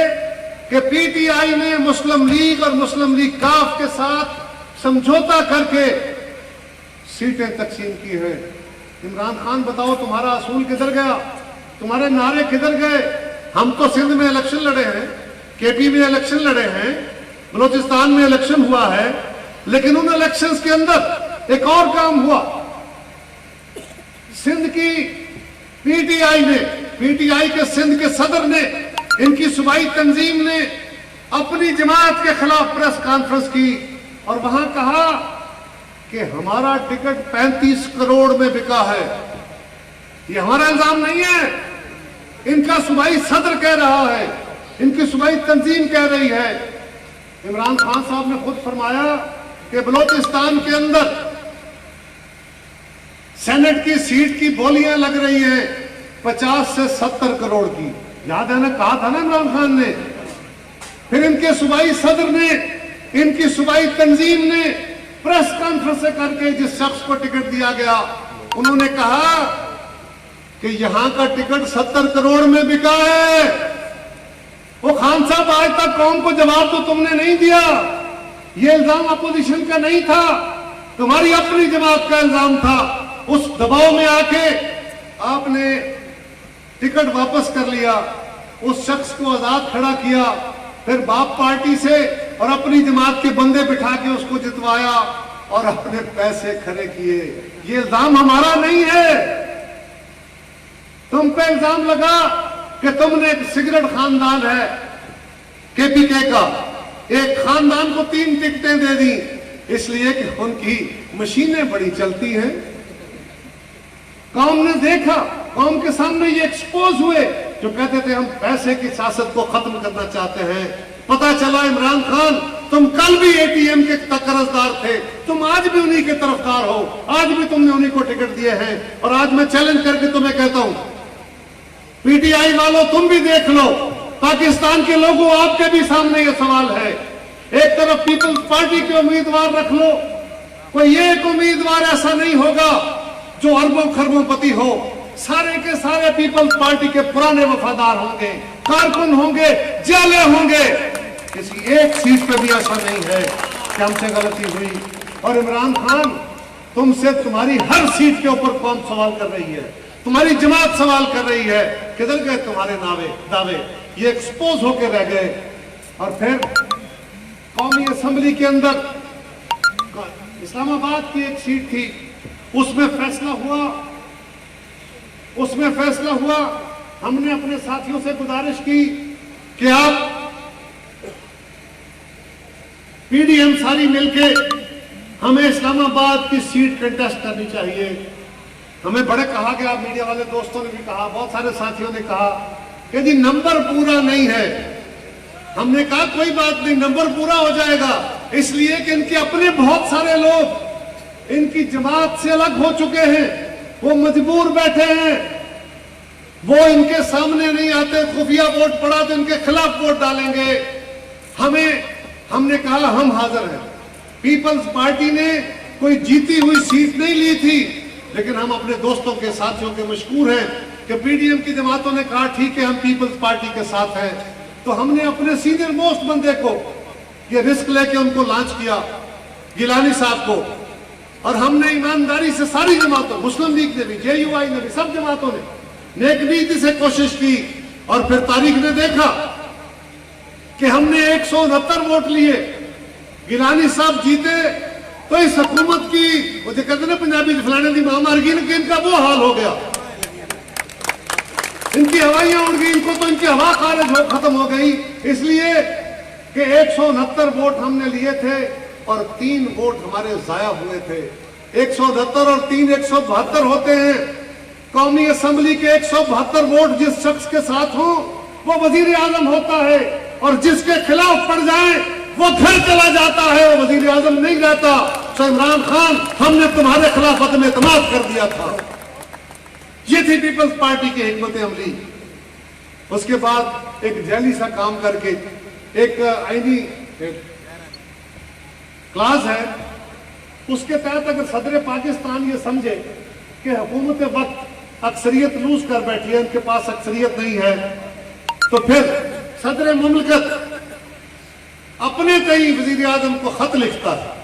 कि पीटीआई ने मुस्लिम लीग और मुस्लिम लीग काफ के साथ समझौता करके सीटें तकसीम की है। इमरान खान बताओ तुम्हारा असूल किधर गया, तुम्हारे नारे किधर गए? हम तो सिंध में इलेक्शन लड़े हैं, केपी में इलेक्शन लड़े हैं, बलूचिस्तान में इलेक्शन हुआ है, लेकिन उन इलेक्शंस के अंदर एक और काम हुआ। सिंध की पीटीआई के सिंध के सदर ने, इनकी सूबाई तंजीम ने अपनी जमात के खिलाफ प्रेस कॉन्फ्रेंस की और वहां कहा कि हमारा टिकट 35 करोड़ में बिका है। ये हमारा इल्जाम नहीं है, इनका सूबाई सदर कह रहा है, इनकी सूबाई तंजीम कह रही है। इमरान खान साहब ने खुद फरमाया कि बलूचिस्तान के अंदर सेनेट की सीट की बोलियां लग रही हैं 50 से 70 करोड़ की। याद है ना, कहा था ना इमरान खान ने। फिर इनके सूबाई सदर ने इनकी सूबाई तंजीम ने प्रेस कॉन्फ्रेंस करके जिस शख्स को टिकट दिया गया, उन्होंने कहा कि यहां का टिकट 70 करोड़ में बिका है। वो खान साहब, आज तक कौम को जवाब तो तुमने नहीं दिया। ये इल्जाम अपोजिशन का नहीं था, तुम्हारी अपनी जमात का इल्जाम था। उस दबाव में आके आपने टिकट वापस कर लिया, उस शख्स को आजाद खड़ा किया, फिर बाप पार्टी से और अपनी जमात के बंदे बिठा के उसको जितवाया और अपने पैसे खड़े किए। ये इल्जाम हमारा नहीं है। तुम पे इल्जाम लगा कि तुमने एक सिगरेट खानदान है केपीके का, एक खानदान को 3 टिकटें दे दी इसलिए कि उनकी मशीनें बड़ी चलती हैं। कौम ने देखा, कौम के सामने ये एक्सपोज हुए जो कहते थे हम पैसे की सियासत को खत्म करना चाहते हैं। पता चला इमरान खान, तुम कल भी एटीएम के कर्जदार थे, तुम आज भी उन्हीं के तरफदार हो, आज भी तुमने उन्हीं को टिकट दिए हैं। और आज मैं चैलेंज करके तुम्हें कहता हूं, पीटीआई वालों तुम भी देख लो, पाकिस्तान के लोगों आपके भी सामने ये सवाल है। एक तरफ पीपल्स पार्टी के उम्मीदवार रख लो, कोई एक उम्मीदवार ऐसा नहीं होगा जो अरबों खरबों पति हो। सारे के सारे पीपल्स पार्टी के पुराने वफादार होंगे, कारकुन होंगे, जाले होंगे। किसी एक सीट पे भी ऐसा नहीं है कि हमसे गलती हुई। और इमरान खान, तुमसे तुम्हारी हर सीट के ऊपर कौन सवाल कर रही है, तुम्हारी जमात सवाल कर रही है, किधर गए तुम्हारे दावे? ये एक्सपोज होके रह गए। और फिर कौमी असेंबली के अंदर इस्लामाबाद की एक सीट थी, उसमें फैसला हुआ। हमने अपने साथियों से गुजारिश की कि आप पीडीएम सारी मिलके हमें इस्लामाबाद की सीट कंटेस्ट करनी चाहिए। हमें बड़े कहा गया, मीडिया वाले दोस्तों ने भी कहा, बहुत सारे साथियों ने कहा कि जी नंबर पूरा नहीं है। हमने कहा कोई बात नहीं, नंबर पूरा हो जाएगा, इसलिए कि इनके अपने बहुत सारे लोग इनकी जमात से अलग हो चुके हैं, वो मजबूर बैठे हैं, वो इनके सामने नहीं आते। खुफिया वोट पड़ा तो इनके खिलाफ वोट डालेंगे। हमने कहा हम हाजिर हैं। पीपल्स पार्टी ने कोई जीती हुई सीट नहीं ली थी, लेकिन हम अपने दोस्तों के साथियों के मशकूर हैं कि पीडीएम की जमातों ने कहा ठीक है हम पीपल्स पार्टी के साथ हैं। तो हमने अपने सीनियर मोस्ट बंदे को ये रिस्क लेके उनको लॉन्च किया, गिलानी साहब को। और हमने ईमानदारी से सारी जमातों, मुस्लिम लीग ने भी, जेयूआई ने भी, सब जमातों ने नेकनीति से कोशिश की। और फिर तारीख ने देखा कि हमने 169 वोट लिए, गिलानी साहब जीते। तो इस हुकूमत की वो जो कहते ना पंजाबी फलाने की मां मर गई, इनका वो हाल हो गया, इनकी हवाइयां उड़ गई, इनको तो इनकी हवा खारिज हो खत्म हो गई। इसलिए कि 169 वोट हमने लिए थे और 3 वोट हमारे जाया हुए थे। 169 और 3 172 होते हैं। कौमी असेंबली के 172 वोट जिस शख्स के साथ हो वो वजीर आजम होता है, और जिसके खिलाफ पड़ जाए वो घर चला जाता है, वो वजीर आजम नहीं रहता। तो इमरान खान, हमने तुम्हारे खिलाफ अदम एतमाद कर दिया था। ये थी पीपल्स पार्टी की हिकमत अमली। उसके बाद एक जैली सा काम करके एक आईनी क्लास है, उसके तहत अगर सदर पाकिस्तान ये समझे कि हुकूमत वक्त अक्सरियत लूज कर बैठी है, इनके पास अक्सरियत नहीं है, तो फिर सदर मुमलकत अपने कई वजीर आजम को खत लिखता है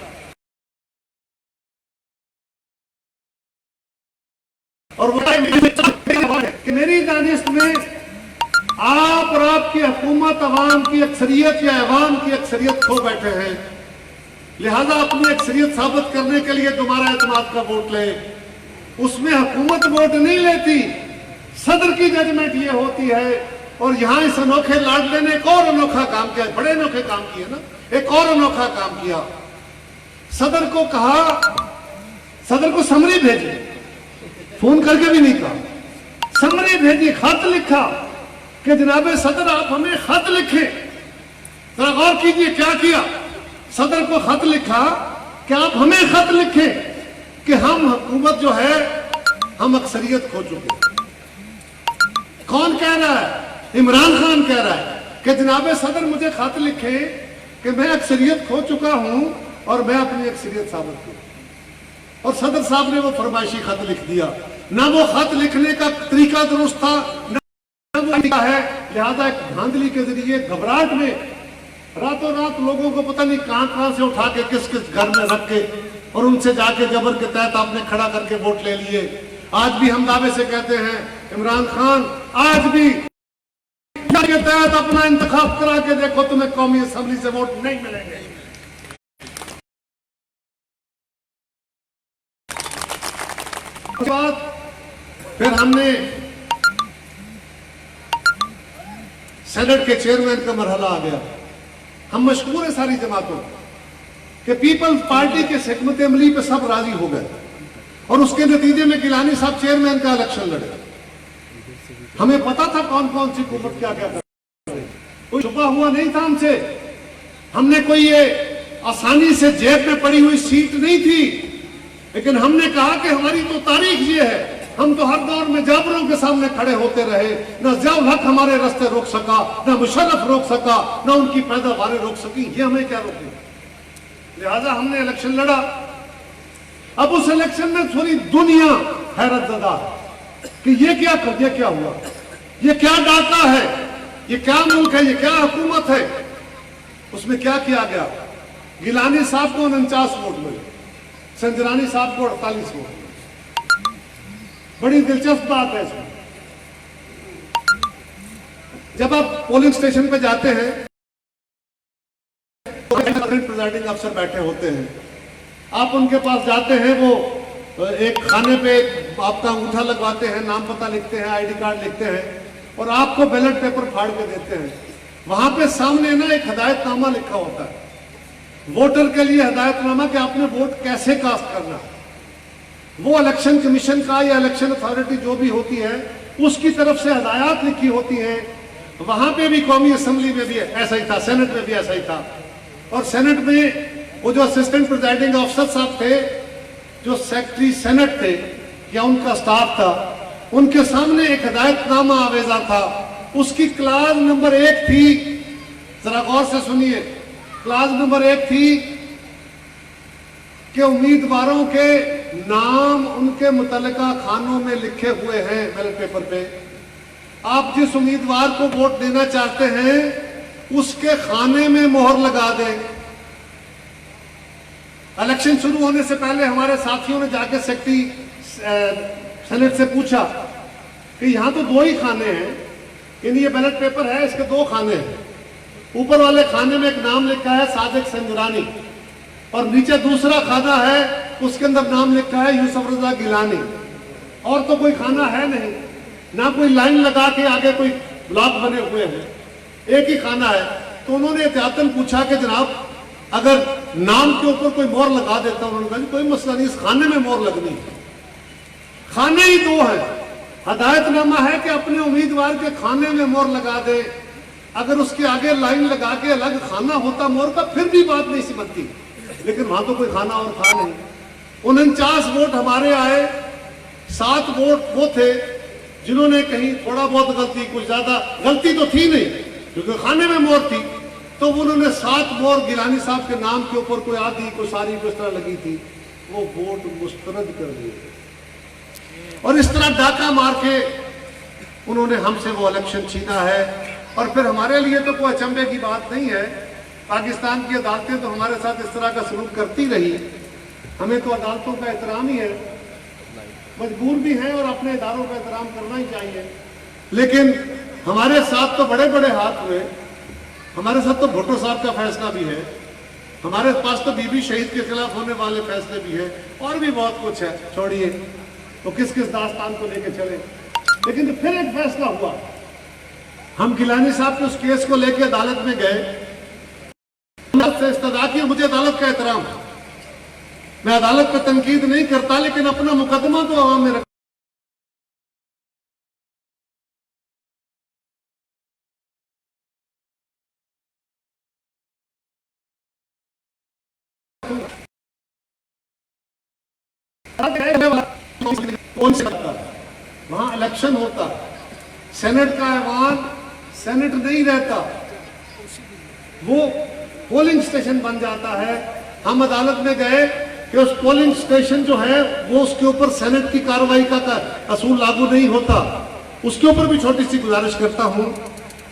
और वो कि मेरी दानिश में आप और आपकी हुकूमत अवाम की अक्सरियत या अवाम की अक्सरियत खो बैठे हैं, लिहाजा अपनी अक्सरियत साबित करने के लिए तुम्हारा एतमाद का वोट ले। उसमें हुकूमत वोट नहीं लेती, सदर की जजमेंट ये होती है। और यहां इस अनोखे लाडले ने एक और अनोखा काम किया, बड़े अनोखे काम किए ना, एक और अनोखा काम किया। सदर को कहा, सदर को समरी भेजी, फोन करके भी नहीं कहा, समरी भेजी, खत लिखा कि जनाबे सदर आप हमें खत लिखे। जरा गौर कीजिए क्या किया। सदर को खत लिखा कि आप हमें खत लिखे कि हम हुकूमत जो है हम अक्सरियत खो चुके। कौन कह रहा है? इमरान खान कह रहा है कि जनाबे सदर मुझे खत लिखे कि कि मैं अक्सरियत खो चुका हूं और मैं अपनी अक्सरियत साबित करूं। और सदर साहब ने वो फरमाइशी खत लिख दिया। ना वो खत लिखने का तरीका दुरुस्त था, ना वो लिखा है। लिहाजा एक धांधली के जरिए घबराहट में रातों रात लोगों को पता नहीं कहां से उठा के किस किस घर में रख के और उनसे जाके जबर के तहत आपने खड़ा करके वोट ले लिए। आज भी हम दावे से कहते हैं इमरान खान, आज भी के तहत अपना इंतखाब करा के देखो, तुम्हें कौमी असेंबली से वोट नहीं मिलेंगे। बाद फिर हमने सेनेट के चेयरमैन का मरहला आ गया। हम मशहूर है सारी जमातों कि पीपल्स पार्टी के हिकमत अमली पे सब राजी हो गए और उसके नतीजे में गिलानी साहब चेयरमैन का इलेक्शन लड़े। हमें पता था कौन कौन सी हुकूमत क्या क्या कर रही, कोई छुपा हुआ नहीं था हमसे। हमने कोई ये आसानी से जेब में पड़ी हुई सीट नहीं थी, लेकिन हमने कहा कि हमारी तो तारीख ये है, हम तो हर दौर में जाबरों के सामने खड़े होते रहे। न ज़ियाउल हक हमारे रास्ते रोक सका, न मुशर्रफ रोक सका, न उनकी पैदावारें रोक सकी। ये हमें क्या रोके? लिहाजा हमने इलेक्शन लड़ा। अब उस इलेक्शन में पूरी दुनिया हैरतज़दा कि ये क्या हुआ, ये क्या डाका है, ये क्या मुल्क है, ये क्या हुकूमत है। उसमें क्या किया गया? गिलानी साहब को 49 वोट मिले, संजरानी साहब को 48 वोट। बड़ी दिलचस्प बात है इसमें। जब आप पोलिंग स्टेशन पे जाते हैं तो प्रिजाइडिंग अफसर बैठे होते हैं, आप उनके पास जाते हैं, वो एक खाने पे आपका अंगूठा लगवाते हैं, नाम पता लिखते हैं, आईडी कार्ड लिखते हैं और आपको बैलेट पेपर फाड़ के देते हैं। वहां पे सामने ना एक हदायतनामा लिखा होता है, वोटर के लिए हदायतनामा कि आपने वोट कैसे कास्ट करना। वो इलेक्शन कमीशन का या इलेक्शन अथॉरिटी जो भी होती है उसकी तरफ से हदायत लिखी होती हैं। वहां पे भी कौमी असेंबली में भी ऐसा ही था, सेनेट में भी ऐसा ही था। और सेनेट में वो जो असिस्टेंट प्रिजाइडिंग ऑफिसर साहब थे, जो सेक्रेटरी सेनेट थे या उनका स्टाफ था, उनके सामने एक हदायतनामा आवेजा था। उसकी क्लास नंबर 1 थी, जरा गौर से सुनिए, क्लास नंबर 1 थी कि उम्मीदवारों के नाम उनके मुतल्लिका खानों में लिखे हुए हैं बैलेट पेपर पे। आप जिस उम्मीदवार को वोट देना चाहते हैं उसके खाने में मोहर लगा दें। इलेक्शन शुरू होने से पहले हमारे साथियों ने जाके सेक्रेटरी सेनेट से पूछा कि यहां तो 2 ही खाने हैं, इन ये बैलेट पेपर है, इसके 2 खाने हैं। ऊपर वाले खाने में एक नाम लिखा है सादिक संजरानी और नीचे दूसरा खाना है, उसके अंदर नाम लिखा है यूसुफ रजा गिलानी। और तो कोई खाना है नहीं, ना कोई लाइन लगा के आगे कोई ब्लॉक बने हुए हैं, एक ही खाना है। तो उन्होंने एहतियातन पूछा कि जनाब अगर नाम के ऊपर कोई मोहर लगा देता, उन्होंने कहा कोई मसला नहीं, इस खाने में मोहर लगनी है। खाने ही 2 है, हदायतनामा है कि अपने उम्मीदवार के खाने में मोहर लगा दे। अगर उसके आगे लाइन लगा के अलग खाना होता मोहर का फिर भी बात नहीं सी बनती, लेकिन वहां तो कोई खाना और था नहीं। 49 वोट हमारे आए, 7 वोट वो थे जिन्होंने कहीं थोड़ा बहुत गलती, कुछ ज्यादा गलती तो थी नहीं क्योंकि खाने में मोहर थी, तो उन्होंने 7 मोहर गिलानी साहब के नाम के ऊपर, कोई आधी कोई सारी किस तरह लगी थी, वो वोट मुस्तरद कर दिए और इस तरह डाका मार के उन्होंने हमसे वो इलेक्शन छीना है। और फिर हमारे लिए तो कोई अचंभे की बात नहीं है, पाकिस्तान की अदालतें तो हमारे साथ इस तरह का सलूक करती रही, हमें तो अदालतों का एहतराम ही है, मजबूर भी हैं और अपने इदारों का एहतराम करना ही चाहिए। लेकिन हमारे साथ तो बड़े बड़े हाथ हुए, हमारे साथ तो भुट्टो साहब का फैसला भी है, हमारे पास तो बीबी शहीद के खिलाफ होने वाले फैसले भी है और भी बहुत कुछ है। छोड़िए तो किस किस दास्तान को लेके चले। लेकिन तो फिर एक फैसला हुआ, हम गिलानी साहब के उस केस को लेके अदालत में गए, से इस्तदा की, मुझे अदालत का एहतराम, मैं अदालत पर तनकीद नहीं करता, लेकिन अपना मुकदमा तो आवाम में रख। कौन से करता है? वहां इलेक्शन होता, सेनेट का ऐवान सेनेट नहीं रहता, वो पोलिंग स्टेशन बन जाता है। हम अदालत में गए कि उस पोलिंग स्टेशन जो है वो उसके ऊपर सेनेट की कार्रवाई का असूल लागू नहीं होता, उसके ऊपर भी छोटी सी गुजारिश करता हूं।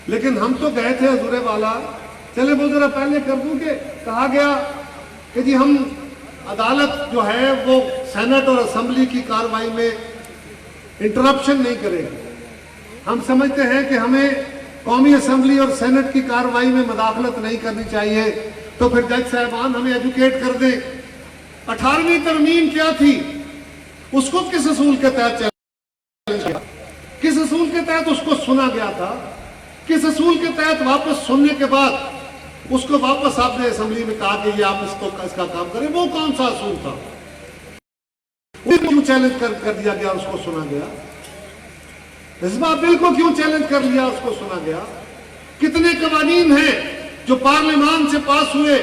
लेकिन हम तो गए थे हजूरे वाला, चले वो जरा पहले कर दूं कि कहा गया कि जी हम अदालत जो है वो सेनेट और असेंबली की कार्रवाई में इंटरप्शन नहीं करेगी। हम समझते हैं कि हमें कौमी असेंबली और सेनेट की कार्रवाई में मदाखलत नहीं करनी चाहिए। तो फिर जज साहबान हमें एजुकेट कर दें, 18वीं तरमीम क्या थी, उसको किस असूल के तहत चैलेंज किया, किस असूल के तहत उसको सुना गया था, किस असूल के तहत वापस सुनने के बाद उसको वापस आपने असेंबली में कहा कि ये आप इसका काम करें, वो कौन सा असूल था, क्यों चैलेंज कर दिया गया, उसको सुना गया। हिज़्ब बिल को क्यों चैलेंज कर लिया, उसको सुना गया। कितने कवानीन हैं जो पार्लियामान से पास हुए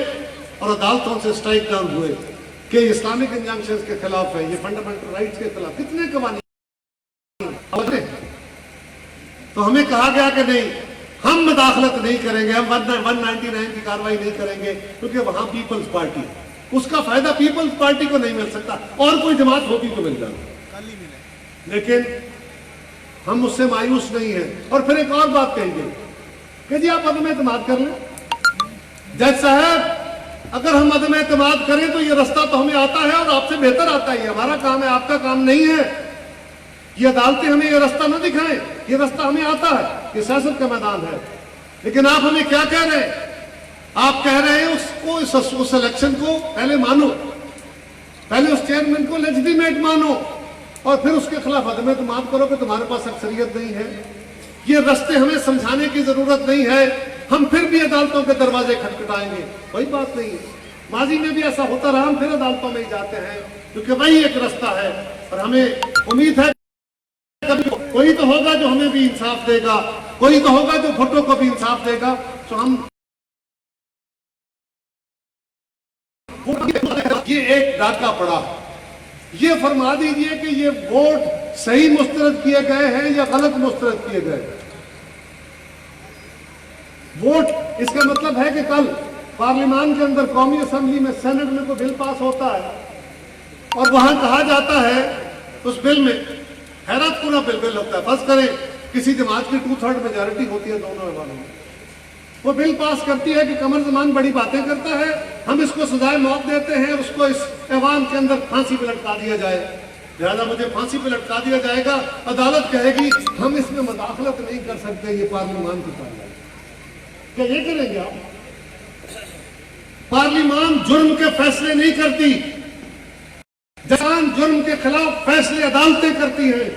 और अदालतों से स्ट्राइक डाउन हुए कि इस्लामिक इंजंक्शंस के खिलाफ है, ये फंडामेंटल राइट्स के खिलाफ, कितने कवानीन। तो हमें कहा गया कि नहीं, हम मदाखलत नहीं करेंगे, हम 199 की कार्रवाई नहीं करेंगे, क्योंकि वहां पीपल्स पार्टी, उसका फायदा पीपल्स पार्टी को नहीं मिल सकता, और कोई जमात होती तो मिल जाती। लेकिन हम उससे मायूस नहीं है। और फिर एक और बात कहेंगे कि जी आप अदम एतमाद कर लें। जज साहब, अगर हम अदम एतमाद करें तो ये रास्ता तो हमें आता है और आपसे बेहतर आता है, हमारा काम है, आपका काम नहीं है। ये अदालतें हमें ये रास्ता ना दिखाएं, ये रास्ता हमें आता है, ये सियासत का मैदान है। लेकिन आप हमें क्या कह रहे हैं, आप कह रहे हैं उसको, उस इलेक्शन को पहले मानो, पहले उस चेयरमैन को लेजिटिमेट मानो और फिर उसके खिलाफ अदम एतमाद करो कि तुम्हारे पास अक्सरियत नहीं है। ये रास्ते हमें समझाने की जरूरत नहीं है, हम फिर भी अदालतों के दरवाजे खटखटाएंगे, कोई बात नहीं है। माजी में भी ऐसा होता रहा, हम फिर अदालतों में ही जाते हैं, क्योंकि वही एक रास्ता है। और हमें उम्मीद है कभी कोई तो होगा जो हमें भी इंसाफ देगा, कोई तो होगा जो भुट्टो को भी इंसाफ देगा। तो हम ये एक डाका पड़ा, ये फरमा दीजिए कि ये वोट सही मुस्तरद किए गए हैं या गलत मुस्तरद किए गए। वोट, इसका मतलब है कि कल पार्लियामान के अंदर, कौमी असेंबली में, सेनेट में कोई बिल पास होता है और वहां कहा जाता है उस बिल में, हैरत पूरा बिल होता है, फर्ज करें किसी जमात की 2/3 मेजॉरिटी होती है दोनों ऐवानों में, वो बिल पास करती है कि कमर जमान बड़ी बातें करता है, हम इसको सजाए मौत देते हैं, उसको इस ऐवान के अंदर फांसी पे लटका दिया जाए, लिहाजा मुझे फांसी पे लटका दिया जाएगा। अदालत कहेगी हम इसमें मदाखलत नहीं कर सकते, ये पार्लियामान की कार्रवाई। क्या ये करेंगे आप? पार्लियामान जुर्म के फैसले नहीं करती, जवान जुर्म के खिलाफ फैसले अदालतें करती हैं।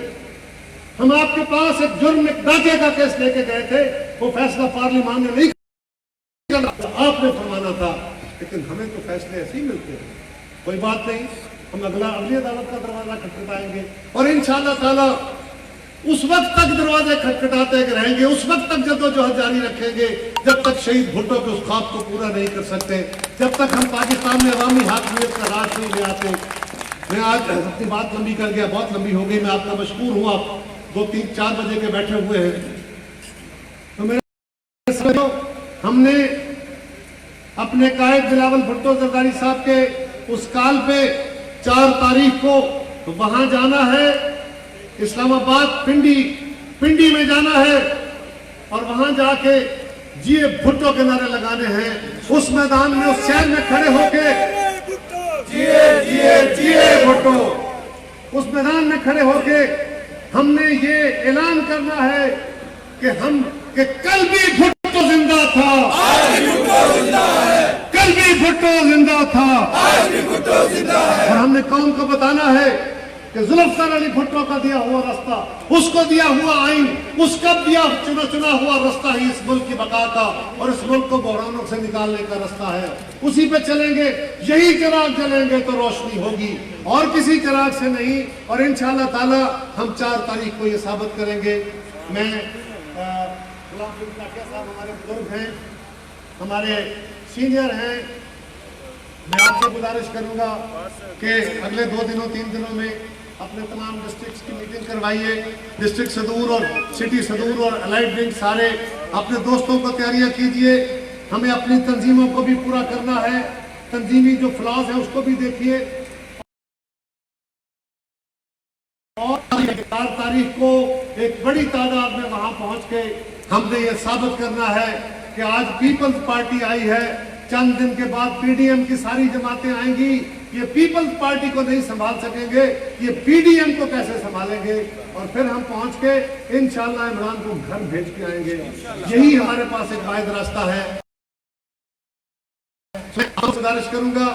हम आपके पास एक जुर्म, एक डाके का केस लेके गए थे, वो फैसला पार्लियामान ने नहीं करना, आपने फरमाना था, लेकिन हमें तो फैसले ऐसे ही मिलते हैं। कोई बात नहीं, हम अगली अदालत का दरवाजा खटखटाएंगे और इंशाअल्लाह ताला उस वक्त तक दरवाजे खटखटाते रहेंगे, उस वक्त तक जद्दोजहद जारी रखेंगे जब तक शहीद भुट्टो के उस ख्वाब को पूरा नहीं कर सकते, जब तक हम पाकिस्तान में अवामी हाकमियत का राज नहीं ले आते। मैं आज अपनी बात लंबी कर गया, बहुत लंबी हो गई, मैं आपका मशकूर हूँ, आप 2-3-4 बजे के बैठे हुए हैं। तो मेरे समझो, हमने अपने कायद बिलावल भुट्टो जरदारी साहब के उस काल पे 4 तारीख को वहां जाना है, इस्लामाबाद पिंडी में जाना है और वहां जाके जिए भुट्टो के नारे लगाने हैं। उस मैदान में, उस शहर में खड़े होके जिए जिए जिए भुट्टो, उस मैदान में खड़े होके हमने ये ऐलान करना है कि कल भी भुट्टो जिंदा था, आज भी भुट्टो जिंदा है, कल भी भुट्टो जिंदा था, आज भी भुट्टो जिंदा है। और हमने कौम को बताना है कि जुल्फिकार अली भुट्टो का दिया हुआ रास्ता, उसको दिया हुआ आइन, उसका दिया चुना हुआ रास्ता ही इस मुल्क की बका का और इस मुल्क को बहरानों से निकालने का रास्ता है। उसी पे चलेंगे, यही चिराग जलेंगे तो रोशनी होगी और किसी चिराग से नहीं। और इंशाअल्लाह ताला हम 4 तारीख को ये साबित करेंगे। मैं साहब हमारे बुजुर्ग हैं, हमारे सीनियर हैं, मैं आपसे गुजारिश करूंगा कि अगले 2 दिनों 3 दिनों में अपने तमाम डिस्ट्रिक्ट्स की मीटिंग करवाइए, डिस्ट्रिक्ट सदूर और सिटी सदूर और अलाइड विंग सारे अपने दोस्तों को तैयारियां कीजिए हमें अपनी तंजीमों को भी पूरा करना है, तंजीमी जो फ्लॉज है उसको भी देखिए। और 4 तारीख को एक बड़ी तादाद में वहां पहुंच के हमने ये साबित करना है कि आज पीपल्स पार्टी आई है। चंद दिन के बाद पीडीएम की सारी जमातें आएंगी। ये पीपल्स पार्टी को नहीं संभाल सकेंगे, ये पीडीएम को कैसे संभालेंगे? और फिर हम पहुंच के इंशाअल्लाह इमरान को घर भेज के आएंगे। यही हमारे पास एक वाहिद रास्ता है। मैं आपसे गुजारिश करूंगा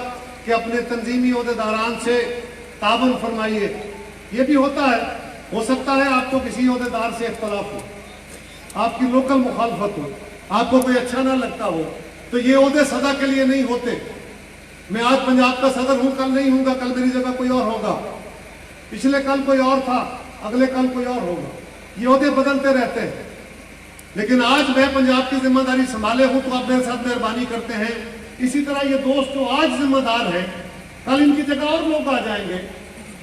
कि अपने तंजीमी ओहदेदारान से ताबन फरमाइए। ये भी होता है, हो सकता है आपको किसी ओहदेदार से इख्तलाफ हो, आपकी लोकल मुखालफत हो, आपको कोई अच्छा ना लगता हो, तो ये ओहदे सदा के लिए नहीं होते। मैं आज पंजाब का सदर हूं, कल नहीं हूंगा, कल मेरी जगह कोई और होगा, पिछले कल कोई और था, अगले कल कोई और होगा। ये ओहदे बदलते रहते हैं। लेकिन आज मैं पंजाब की जिम्मेदारी संभाले हूं तो आप मेरे साथ मेहरबानी करते हैं। इसी तरह ये दोस्त जो आज जिम्मेदार है, कल इनकी जगह और लोग आ जाएंगे।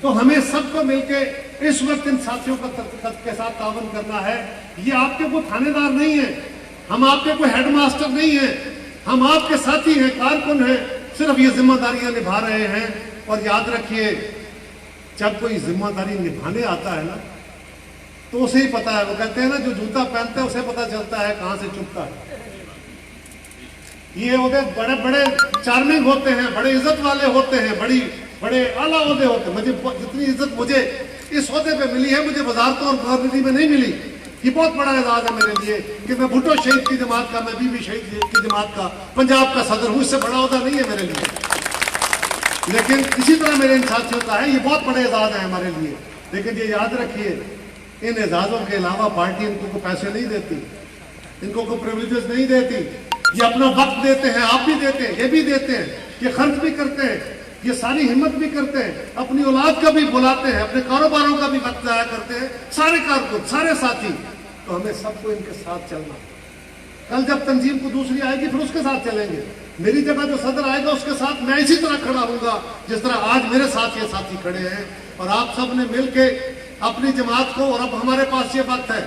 तो हमें सबको मिलके इस वक्त इन साथियों के साथ तावन करना है। ये आपके कोई थानेदार नहीं है, हम आपके कोई हेडमास्टर नहीं है, हम आपके साथी हैं, कारकुन हैं, सिर्फ ये जिम्मेदारियां निभा रहे हैं। और याद रखिए, जब कोई जिम्मेदारी निभाने आता है ना, तो उसे ही पता है। वो कहते हैं ना, जो जूता पहनता है उसे पता चलता है कहां से चुभता है। ये ओहदे बड़े बड़े चार्मिंग होते हैं, बड़े इज्जत वाले होते हैं, बड़े आला ओहदे होते हैं। मुझे जितनी इज्जत मुझे इस ओहदे पे मिली है, मुझे वजारतों और गवर्नरी में नहीं मिली। ये बहुत बड़ा एजाज है मेरे लिए कि मैं भुट्टो शहीद की जमात का, मैं बीबी शहीद की जमात का पंजाब का सदर हूं। इससे बड़ा ओहदा नहीं है मेरे लिए, लेकिन इसी तरह मेरे इन साथियों का है। ये बहुत बड़े एजाज है हमारे लिए। लेकिन ये याद रखिए, इन एजाजों के अलावा पार्टी इनको को पैसे नहीं देती, इनको को प्रिविलेजेस नहीं देती। ये अपना वक्त देते हैं, आप भी देते हैं, ये भी देते हैं, ये खर्च भी करते हैं, ये सारी हिम्मत भी करते हैं, अपनी औलाद का भी बुलाते हैं, अपने कारोबारों का भी वक्त जाया करते हैं, सारे कारकुन, सारे साथी। तो हमें सबको इनके साथ चलना। कल जब तंजीम को दूसरी आएगी फिर उसके साथ चलेंगे। मेरी जगह जो सदर आएगा उसके साथ मैं इसी तरह खड़ा हूंगा जिस तरह आज मेरे साथ ये साथी खड़े हैं। और आप सब ने मिलके अपनी जमात को, और अब हमारे पास ये वक्त है,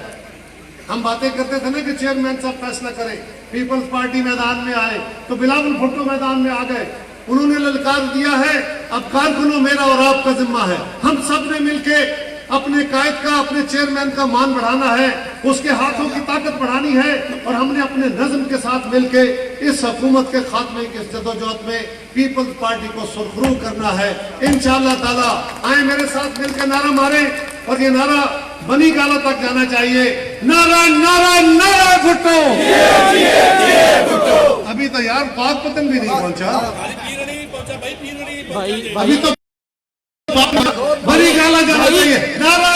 हम बातें करते थे ना कि चेयरमैन साहब फैसला करें, पीपल्स पार्टी मैदान में आए, तो बिलावल भुट्टो मैदान में आ गए, उन्होंने ललकार दिया है। अब कारकुनों मेरा और आपका जिम्मा है, हम सब ने मिलके अपने कायद का, अपने चेयरमैन का मान बढ़ाना है, उसके हाथों की ताकत बढ़ानी है। और हमने अपने नज़्म के साथ मिलके इस हुकूमत के खात्मे की जदोजहद में पीपल्स पार्टी को सुरखरू करना है इंशाअल्लाह ताला। आए मेरे साथ मिलकर नारा मारे, और ये नारा बनी गाला तक जाना चाहिए। नारा नारा नारा भुट्टो। अभी तो यार पाक पतन भी नहीं पहुंचा, अभी तो बनी गाला जाना चाहिए। नारा